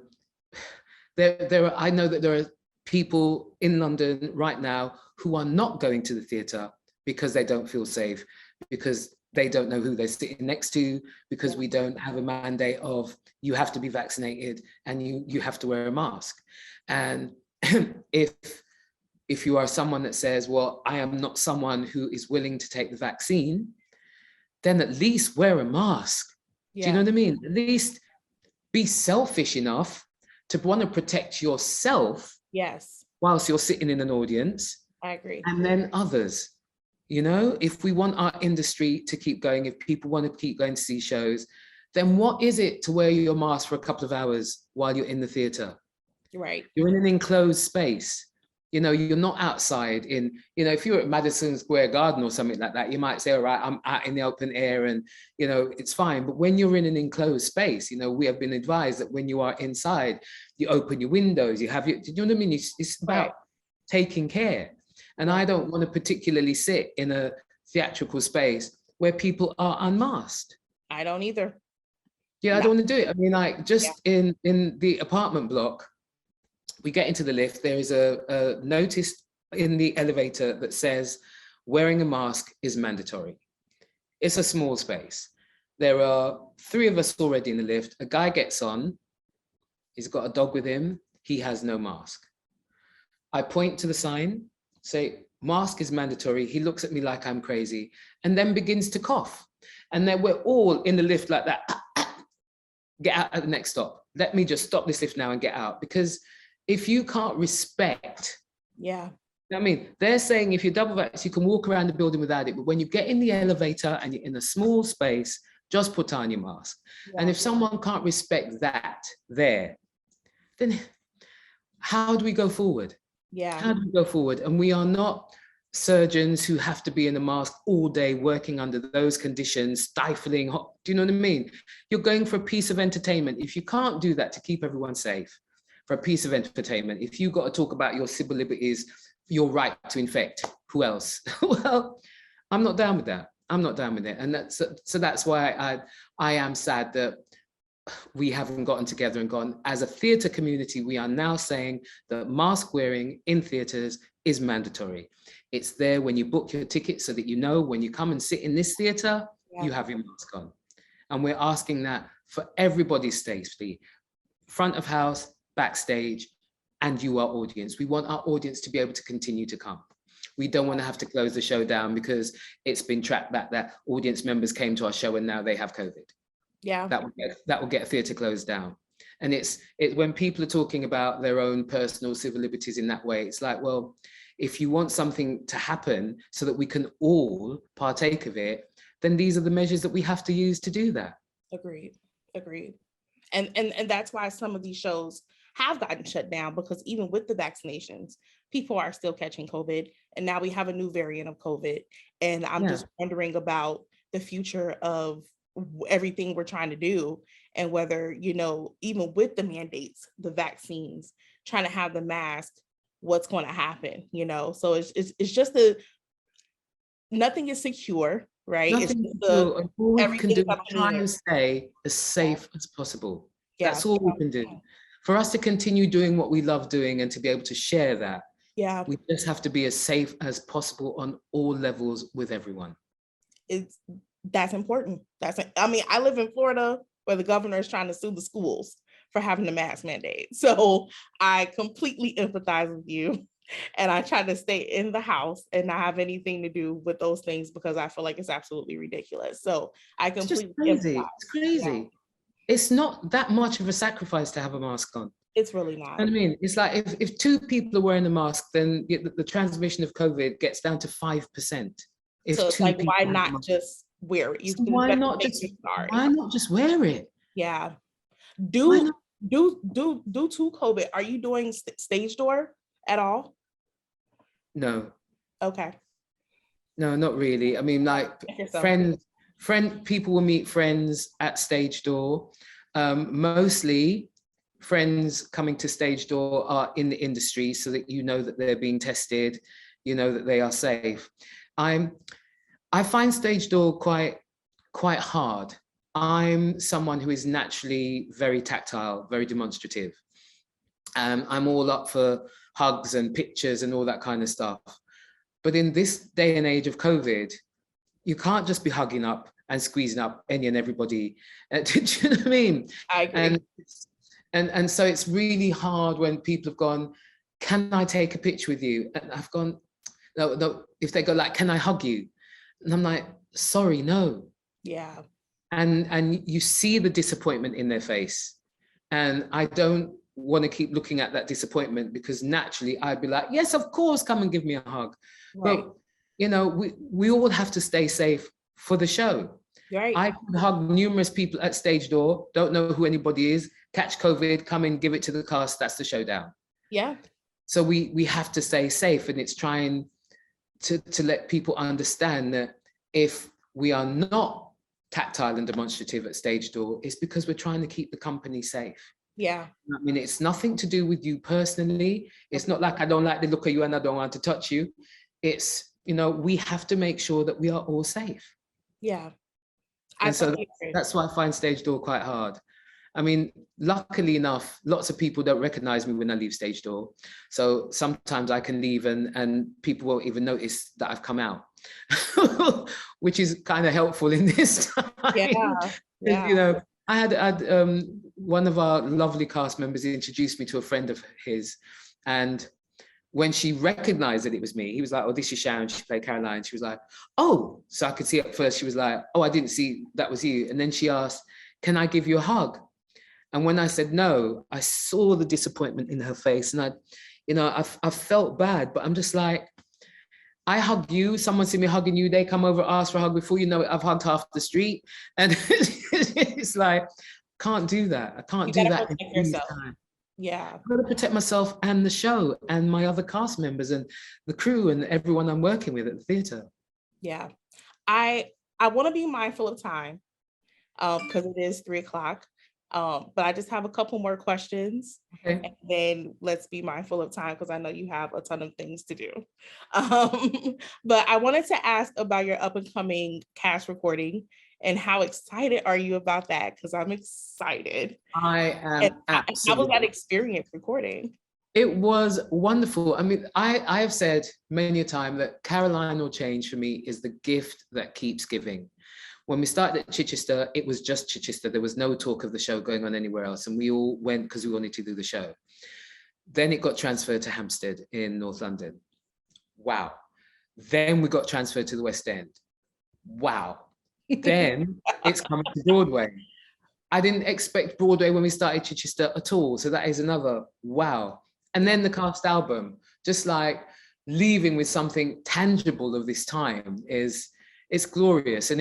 I know that there are people in London right now who are not going to the theatre because they don't feel safe, because they don't know who they're sitting next to, because we don't have a mandate of you have to be vaccinated and you have to wear a mask. And if you are someone that says, well, I am not someone who is willing to take the vaccine, then at least wear a mask. Do you know what I mean? At least be selfish enough to want to protect yourself whilst you're sitting in an audience. I agree. And then others. You know, if we want our industry to keep going, if people want to keep going to see shows, then what is it to wear your mask for a couple of hours while you're in the theatre? Right. You're in an enclosed space. You know, you're not outside in, you know, if you're at Madison Square Garden or something like that, you might say, all right, I'm out in the open air and, you know, it's fine. But when you're in an enclosed space, you know, we have been advised that when you are inside, you open your windows, you have your, do you know what I mean? It's about taking care. And I don't want to particularly sit in a theatrical space where people are unmasked. I don't either. Yeah, I don't want to do it. I mean, like, just in the apartment block, we get into the lift, there is a notice in the elevator that says wearing a mask is mandatory. It's a small space. There are 3 of us already in the lift. A guy gets on, he's got a dog with him, he has no mask. I point to the sign, say, mask is mandatory. He looks at me like I'm crazy and then begins to cough. And then we're all in the lift like that. Get out at the next stop. Let me just stop this lift now and get out. Because if you can't respect, you know what I mean? They're saying if you're double vaxxed, you can walk around the building without it. But when you get in the elevator and you're in a small space, just put on your mask. And if someone can't respect that there, then how do we go forward? How do we go forward? And we are not surgeons who have to be in a mask all day working under those conditions, stifling hot. Do you know what I mean? You're going for a piece of entertainment. If you can't do that to keep everyone safe, for a piece of entertainment, if you've got to talk about your civil liberties, your right to infect, who else? Well, I'm not down with that. I'm not down with it. And that's why I am sad that we haven't gotten together and gone, as a theatre community, we are now saying that mask wearing in theatres is mandatory. It's there when you book your ticket so that you know when you come and sit in this theatre, you have your mask on. And we're asking that for everybody's safety, front of house, backstage, and you, our audience. We want our audience to be able to continue to come. We don't want to have to close the show down because it's been tracked back that audience members came to our show and now they have COVID. That will get a theatre closed down. And it's when people are talking about their own personal civil liberties in that way, it's like, well, if you want something to happen so that we can all partake of it, then these are the measures that we have to use to do that. Agreed. And that's why some of these shows have gotten shut down, because even with the vaccinations, people are still catching COVID. And now we have a new variant of COVID. And I'm just wondering about the future of everything we're trying to do, and whether, you know, even with the mandates, the vaccines, trying to have the mask, what's going to happen, you know? So it's just nothing is secure. right? It's Nothing just to do. And all we can everything's do is up in the try air. and stay as safe as possible. Yeah. That's all we can do. For us to continue doing what we love doing and to be able to share that, Yeah. we just have to be as safe as possible on all levels with everyone. That's important. I mean, I live in Florida where the governor is trying to sue the schools for having the mask mandate. So I completely empathize with you. And I try to stay in the house and not have anything to do with those things because I feel like it's absolutely ridiculous. So I completely It's just crazy. empathize. It's crazy. Yeah. It's not that much of a sacrifice to have a mask on. It's really not. I mean, it's like if two people are wearing a mask, then the transmission of COVID gets down to 5%. If so it's two like, people why not just wear it? So why not just wear it? Yeah. Due to COVID, are you doing stage door at all? No. Okay. No, not really. I mean, like people will meet friends at stage door. Mostly friends coming to stage door are in the industry so that you know that they're being tested, you know that they are safe. I find stage door quite hard. I'm someone who is naturally very tactile, very demonstrative. I'm all up for hugs and pictures and all that kind of stuff. But in this day and age of COVID, you can't just be hugging up and squeezing up any and everybody. Do you know what I mean? I agree. And so it's really hard when people have gone, can I take a picture with you? And I've gone, no. If they go like, can I hug you? And I'm like, sorry, no. Yeah. And you see the disappointment in their face. And I don't want to keep looking at that disappointment because naturally I'd be like, yes, of course, come and give me a hug. Right. But, you know, we all have to stay safe for the show. Right. I could hug numerous people at stage door, don't know who anybody is, catch COVID, come in, give it to the cast, that's the showdown. Yeah. So we have to stay safe, and it's trying to let people understand that if we are not tactile and demonstrative at stage door, it's because we're trying to keep the company safe. Yeah. I mean, it's nothing to do with you personally. It's not like I don't like the look of you and I don't want to touch you. It's, you know, we have to make sure that we are all safe. Yeah. And so that's why I find stage door quite hard. I mean, luckily enough, lots of people don't recognize me when I leave stage door. So sometimes I can leave and people won't even notice that I've come out, which is kind of helpful in this time. Yeah. You know, I had one of our lovely cast members introduced me to a friend of his, and when she recognized that it was me, he was like, oh, this is Sharon, she played Caroline. She was like, oh, so I could see at first, she was like, oh, I didn't see that was you. And then she asked, can I give you a hug? And when I said no, I saw the disappointment in her face, and I felt bad, but I'm just like, I hug you, someone see me hugging you, they come over, ask for a hug, before you know it, I've hugged half the street. And it's like, can't do that. I can't do that. Yeah. I've got to protect myself and the show and my other cast members and the crew and everyone I'm working with at the theatre. Yeah. I want to be mindful of time because it is 3:00. But I just have a couple more questions, okay. And then let's be mindful of time because I know you have a ton of things to do. But I wanted to ask about your up and coming cast recording and how excited are you about that? Because I'm excited. I am absolutely. How was that experience recording? It was wonderful. I mean, I have said many a time that Caroline or Change for me is the gift that keeps giving. When we started at Chichester, it was just Chichester. There was no talk of the show going on anywhere else. And we all went because we wanted to do the show. Then it got transferred to Hampstead in North London. Wow. Then we got transferred to the West End. Wow. Then it's coming to Broadway. I didn't expect Broadway when we started Chichester at all. So that is another wow. And then the cast album, just like leaving with something tangible of this time it's glorious. And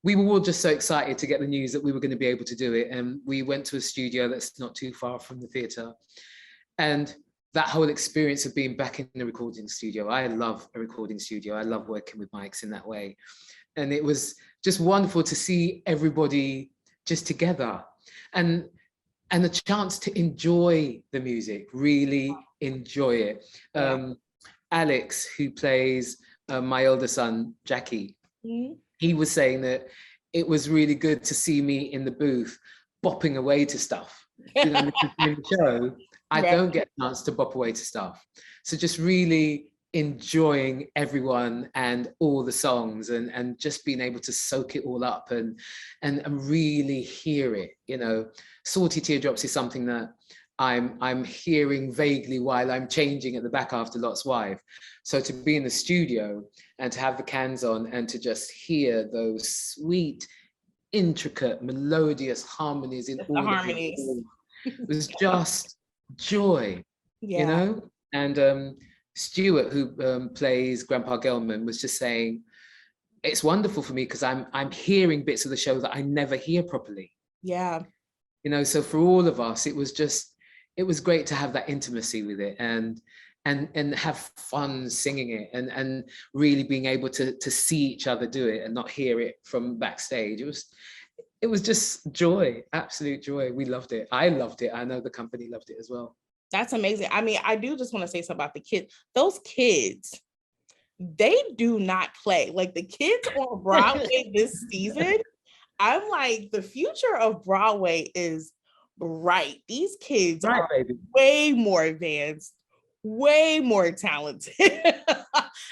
we were all just so excited to get the news that we were going to be able to do it. And we went to a studio that's not too far from the theatre. And that whole experience of being back in the recording studio, I love a recording studio. I love working with mics in that way. And it was just wonderful to see everybody just together and the chance to enjoy the music, really enjoy it. Alex, who plays my older son, Jackie, Mhm. he was saying that it was really good to see me in the booth bopping away to stuff. You know, because in the show, I Right. don't get a chance to bop away to stuff. So just really enjoying everyone and all the songs, and just being able to soak it all up and really hear it. You know, Salty Teardrops is something that I'm hearing vaguely while I'm changing at the back after Lot's Wife. So to be in the studio and to have the cans on and to just hear those sweet, intricate, melodious harmonies in Just the all of them, harmonies. it was just joy, you Yeah. know? And Stuart, who plays Grandpa Gelman, was just saying, it's wonderful for me because I'm hearing bits of the show that I never hear properly. Yeah. You know, so for all of us, it was great to have that intimacy with it and have fun singing it and really being able to see each other do it and not hear it from backstage. It was just joy, absolute joy. We loved it. I loved it. I know the company loved it as well. That's amazing. I mean, I do just want to say something about the kids. Those kids, they do not play. Like the kids on Broadway this season, I'm like, the future of Broadway is bright. These kids Right, are baby. way more advanced, way more talented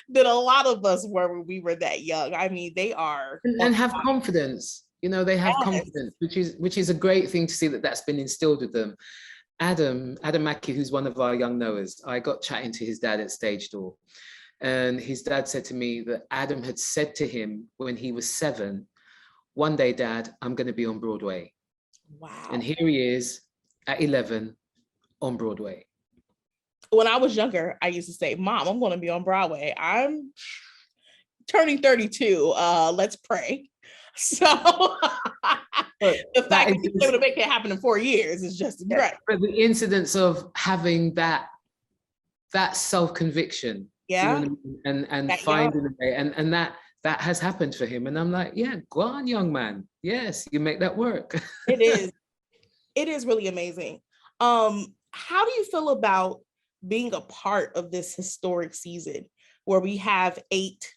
than a lot of us were when we were that young. I mean, they are And have confidence. You know, they have yes. confidence, which is a great thing to see that's been instilled with them. Adam Mackey, who's one of our young knowers, I got chatting to his dad at Stage Door. And his dad said to me that Adam had said to him when he was 7, one day, Dad, I'm going to be on Broadway. Wow. And here he is at 11 on Broadway. When I was younger, I used to say, Mom, I'm going to be on Broadway. I'm turning 32. Let's pray. So the fact that he's able to make it happen in 4 years is just great. But the incidence of having that self-conviction, yeah, you know what I mean? And finding a way, and that has happened for him. And I'm like, yeah, go on, young man. Yes, you make that work. It is really amazing. How do you feel about being a part of this historic season where we have 8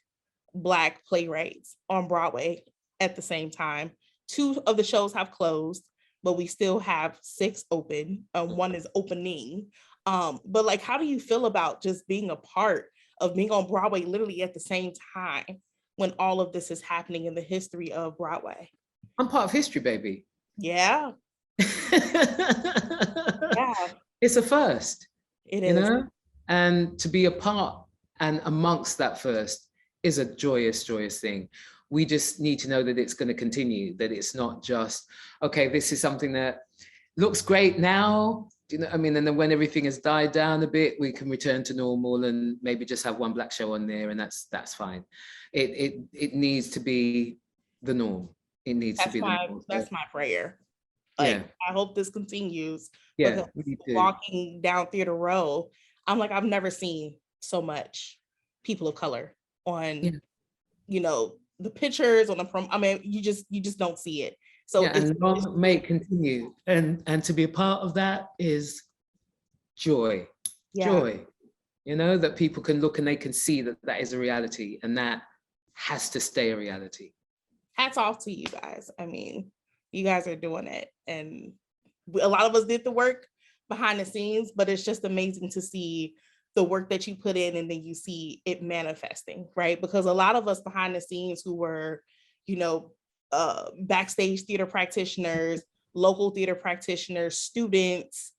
Black playwrights on Broadway at the same time? 2 of the shows have closed, but we still have 6 open. 1 is opening. But like, how do you feel about just being a part of being on Broadway literally at the same time when all of this is happening in the history of Broadway? I'm part of history, baby. Yeah. Yeah. It's a first. It you is. know, and to be a part and amongst that first is a joyous thing. We just need to know that it's going to continue, that it's not just, okay, this is something that looks great now, you know, I mean, and then when everything has died down a bit, we can return to normal and maybe just have one Black show on there, and that's fine. It needs to be the norm. It needs to be the norm. That's my prayer. Like, yeah. I hope this continues. Yeah, walking down Theater Row, I'm like, I've never seen so much people of color on, you know, the pictures on the prom. I mean, you just don't see it. So yeah, and long may it continue. And to be a part of that is joy. Yeah. Joy. You know, that people can look and they can see that that is a reality, and that has to stay a reality. Hats off to you guys. I mean, you guys are doing it, and a lot of us did the work behind the scenes, but it's just amazing to see the work that you put in and then you see it manifesting, right? Because a lot of us behind the scenes who were, you know, backstage theater practitioners, local theater practitioners, students,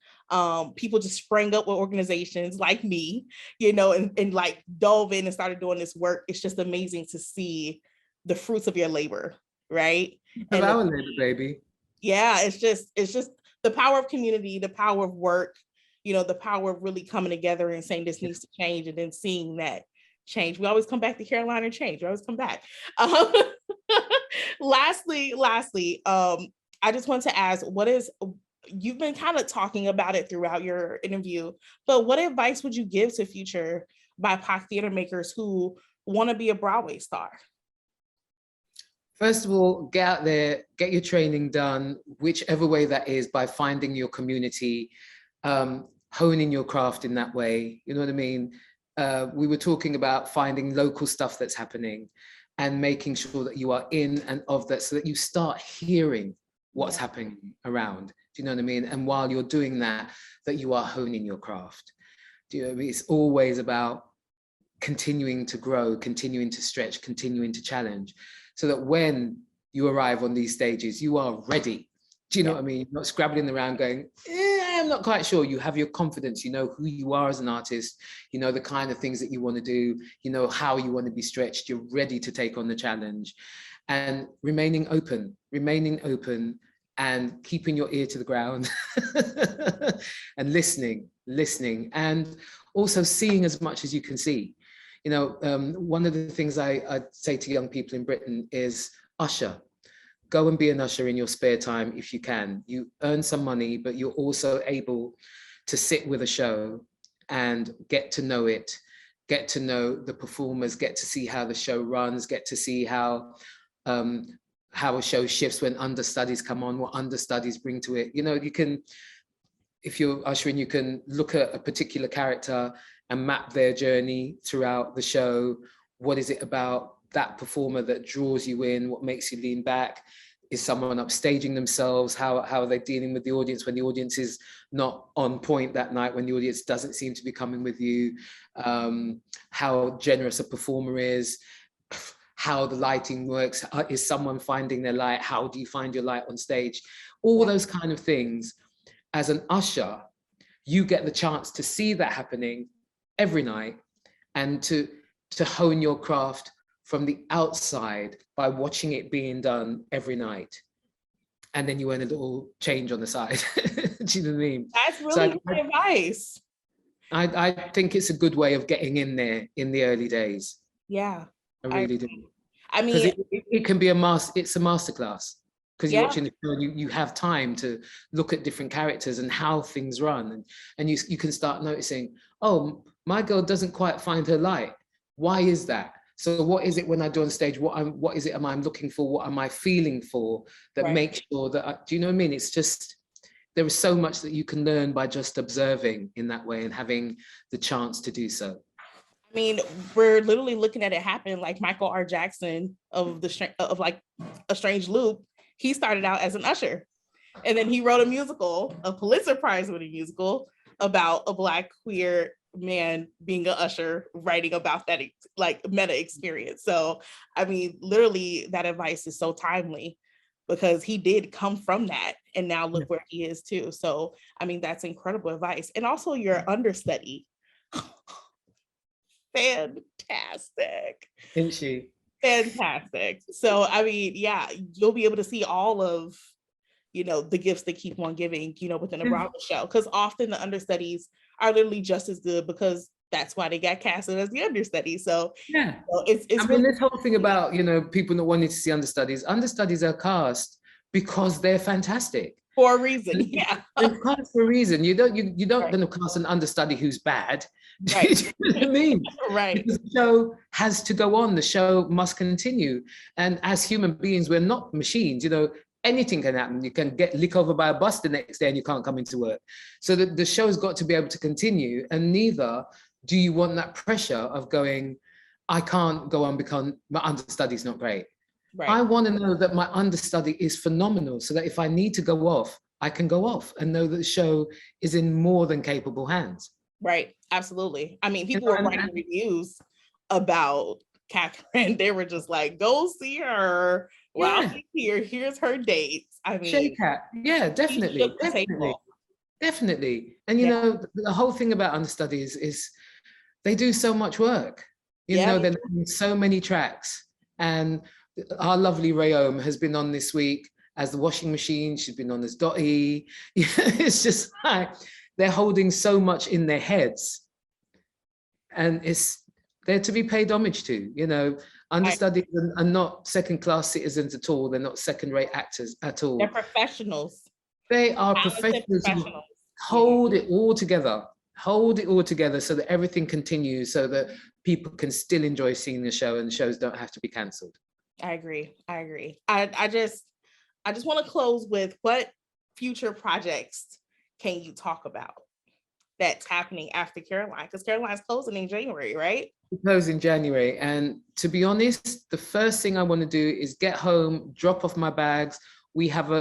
people just sprang up with organizations like me, you know, and like dove in and started doing this work. It's just amazing to see the fruits of your labor, right? Of our labor, baby. Yeah, it's just the power of community, the power of work, you know, the power of really coming together and saying this needs to change, and then seeing that change. We always come back to Carolina change. We always come back. Lastly, I just want to ask, you've been kind of talking about it throughout your interview, but what advice would you give to future BIPOC theater makers who want to be a Broadway star? First of all, get out there, get your training done, whichever way that is, by finding your community, honing your craft in that way. You know what I mean? We were talking about finding local stuff that's happening. and making sure that you are in and of that, so that you start hearing what's happening around. Do you know what I mean? And while you're doing that, that you are honing your craft. Do you know what I mean? It's always about continuing to grow, continuing to stretch, continuing to challenge, so that when you arrive on these stages, you are ready. Do you know what I mean? You're not scrabbling around going, I'm not quite sure. You have your confidence, you know who you are as an artist, you know the kind of things that you want to do, you know how you want to be stretched, you're ready to take on the challenge. And remaining open and keeping your ear to the ground and listening, and also seeing as much as you can see. You know, one of the things I say to young people in Britain is usher. Go and be an usher in your spare time if you can. You earn some money, but you're also able to sit with a show and get to know it, get to know the performers, get to see how the show runs, get to see how a show shifts when understudies come on, what understudies bring to it. You know, you can, if you're ushering, you can look at a particular character and map their journey throughout the show. What is it about that performer that draws you in? What makes you lean back? Is someone upstaging themselves? How are they dealing with the audience when the audience is not on point that night, when the audience doesn't seem to be coming with you? How generous a performer is, how the lighting works. Is someone finding their light? How do you find your light on stage? All those kind of things. As an usher, you get the chance to see that happening every night, and to hone your craft from the outside by watching it being done every night. And then you earn a little change on the side. Do you know what I mean? That's really good advice. I think it's a good way of getting in there in the early days. Yeah. I really do. I mean, it can be it's a masterclass, because you're watching the show and you have time to look at different characters and how things run. And you can start noticing, oh, my girl doesn't quite find her light. Why is that? So what is it when I do on stage? What is it am I looking for? What am I feeling for that makes sure that, do you know what I mean? It's just, there is so much that you can learn by just observing in that way and having the chance to do so. I mean, we're literally looking at it happen. Like Michael R. Jackson of like A Strange Loop, he started out as an usher, and then he wrote a musical, a Pulitzer Prize winning musical about a Black queer man being an usher, writing about that like meta experience. So I mean, literally that advice is so timely, because he did come from that, and now look where he is too. So I mean, that's incredible advice. And also your understudy, fantastic. Isn't she? Fantastic. So I mean, yeah, you'll be able to see all of, you know, the gifts that keep on giving, you know, within a Broadway show, because often the understudies are literally just as good, because that's why they got casted as the understudies. So yeah, you know, it's I mean, this whole thing about, you know, people not wanting to see understudies are cast because they're fantastic for a reason. Yeah, they're cast for a reason. You don't going to cast an understudy who's bad. Right. Do you know what I mean? Right. Because the show has to go on. The show must continue. And as human beings, we're not machines. You know, anything can happen. You can get licked over by a bus the next day and you can't come into work. So the show's got to be able to continue. And neither do you want that pressure of going, I can't go on because my understudy's not great. Right. I want to know that my understudy is phenomenal, so that if I need to go off, I can go off and know that the show is in more than capable hands. Right. Absolutely. I mean, people were writing reviews about Catherine. They were just like, go see her while she's here. Here's her dates. I mean, Shake Cat. Yeah, definitely. Definitely. And you know, the whole thing about understudies is they do so much work. You know, they're in so many tracks. And our lovely Rayome has been on this week as the washing machine. She's been on as Dottie. It's just like they're holding so much in their heads, and they're to be paid homage to. You know, understudies are not second-class citizens at all. They're not second-rate actors at all. They're professionals. They are professionals. Hold it all together. Hold it all together so that everything continues, so that people can still enjoy seeing the show and the shows don't have to be cancelled. I agree. I just want to close with, what future projects can you talk about? that's happening after Caroline? Because Caroline's closing in January, right? Close in January. And to be honest, the first thing I want to do is get home, drop off my bags. We have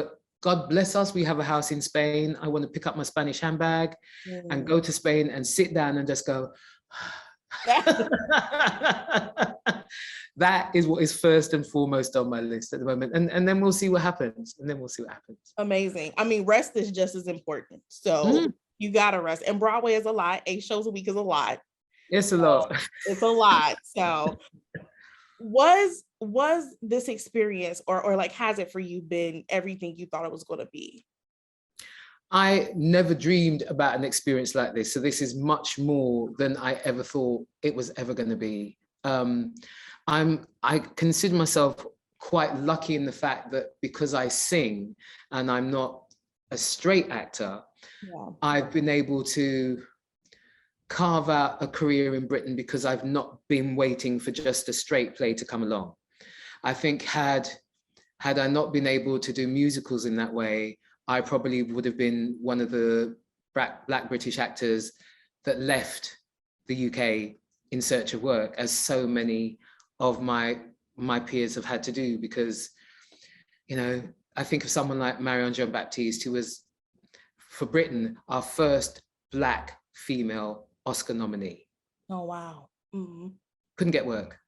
God bless us, we have a house in Spain. I want to pick up my Spanish handbag and go to Spain and sit down and just go. That is what is first and foremost on my list at the moment. And then we'll see what happens. Amazing. I mean, rest is just as important. So you gotta rest. And Broadway is a lot. 8 shows a week is a lot. It's a lot. It's a lot. So was this experience or like, has it for you been everything you thought it was going to be? I never dreamed about an experience like this. So this is much more than I ever thought it was ever going to be. I consider myself quite lucky in the fact that because I sing and I'm not a straight actor, I've been able to carve out a career in Britain because I've not been waiting for just a straight play to come along. I think had I not been able to do musicals in that way, I probably would have been one of the Black British actors that left the UK in search of work, as so many of my peers have had to do, because, you know, I think of someone like Marion Jean-Baptiste, who was, for Britain, our first Black female Oscar nominee. Oh, wow. Mm-hmm. Couldn't get work.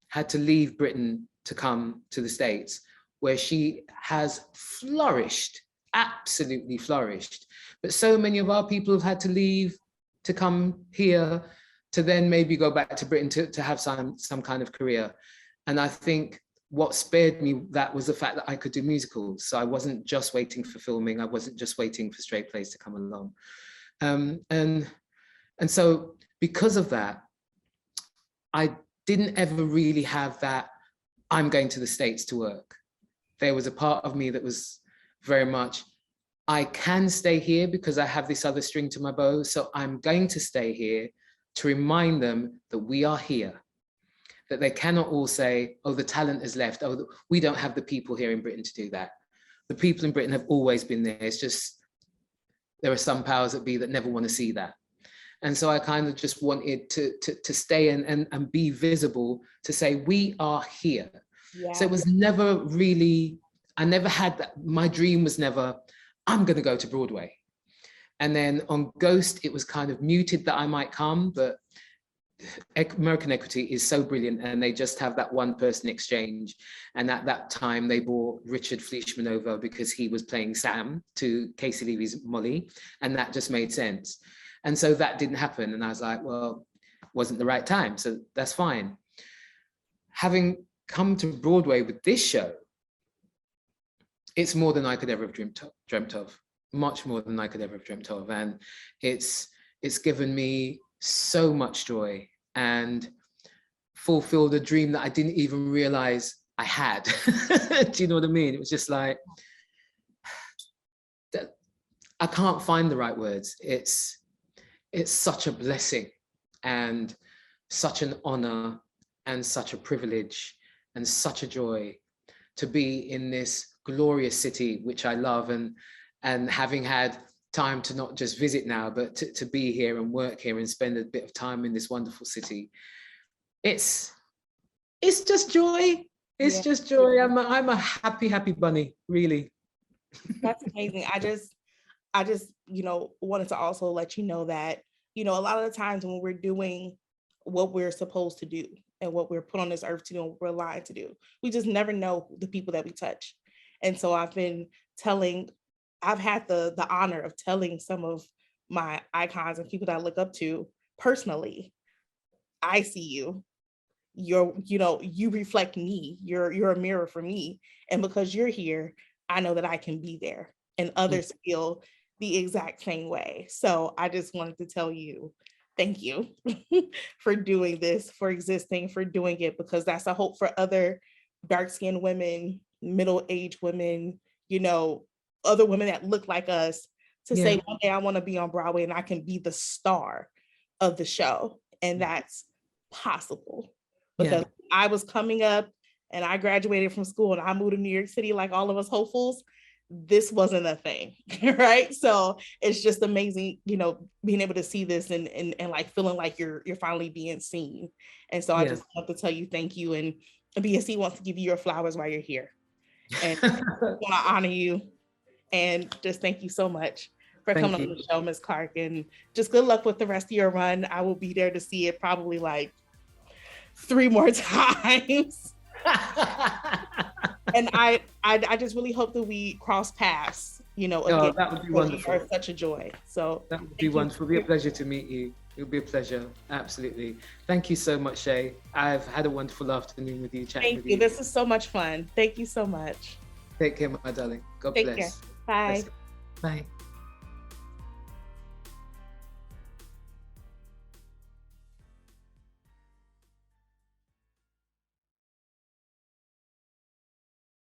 Had to leave Britain to come to the States, where she has flourished, absolutely flourished. But so many of our people have had to leave to come here to then maybe go back to Britain to have some kind of career. And I think what spared me that was the fact that I could do musicals. So I wasn't just waiting for filming. I wasn't just waiting for straight plays to come along. And so because of that, I didn't ever really have that, I'm going to the States to work. There was a part of me that was very much, I can stay here because I have this other string to my bow. So I'm going to stay here to remind them that we are here, that they cannot all say, oh, the talent has left. Oh, we don't have the people here in Britain to do that. The people in Britain have always been there. It's just, there are some powers that be that never want to see that. And so I kind of just wanted to stay and be visible, to say, we are here. Yeah. So it was never really, I never had that, my dream was never, I'm gonna go to Broadway. And then on Ghost, it was kind of muted that I might come, but American Equity is so brilliant, and they just have that one person exchange. And at that time they brought Richard Fleishman over because he was playing Sam to Casey Levy's Molly, and that just made sense. And so that didn't happen. And I was like, well, it wasn't the right time, so that's fine. Having come to Broadway with this show, it's more than I could ever have dreamt of, much more than I could ever have dreamt of. And it's given me so much joy and fulfilled a dream that I didn't even realize I had. Do you know what I mean? It was just like, I can't find the right words. It's such a blessing and such an honor and such a privilege and such a joy to be in this glorious city, which I love, and having had time to not just visit now, but to be here and work here and spend a bit of time in this wonderful city. It's just joy. It's just joy. I'm a happy bunny, really. That's amazing. I just, you know, wanted to also let you know that, you know, a lot of the times when we're doing what we're supposed to do and what we're put on this earth to do and what we're aligned to do, we just never know the people that we touch. And so I've had the honor of telling some of my icons and people that I look up to personally, I see you. You reflect me. You're a mirror for me. And because you're here, I know that I can be there, and others feel the exact same way. So I just wanted to tell you, thank you for doing this, for existing, for doing it, because that's a hope for other dark-skinned women, middle-aged women, you know, other women that look like us, to say one day I want to be on Broadway and I can be the star of the show. And that's possible, because I was coming up and I graduated from school and I moved to New York City, like all of us hopefuls. this wasn't a thing, right? So it's just amazing, you know, being able to see this and like feeling like you're finally being seen. And so I just want to tell you thank you, and BSE wants to give you your flowers while you're here, and I want to honor you, and just thank you so much for coming on the show, Ms. Clarke, and just good luck with the rest of your run. I will be there to see it probably like 3 more times. And I just really hope that we cross paths, you know, again. That would be wonderful. You are such a joy. So that would be wonderful. It'll be a pleasure to meet you. It'll be a pleasure. Absolutely. Thank you so much, Shay. I've had a wonderful afternoon with you, chatting with you. Thank you. This is so much fun. Thank you so much. Take care, my darling. God bless. Take care. Bye. Bye.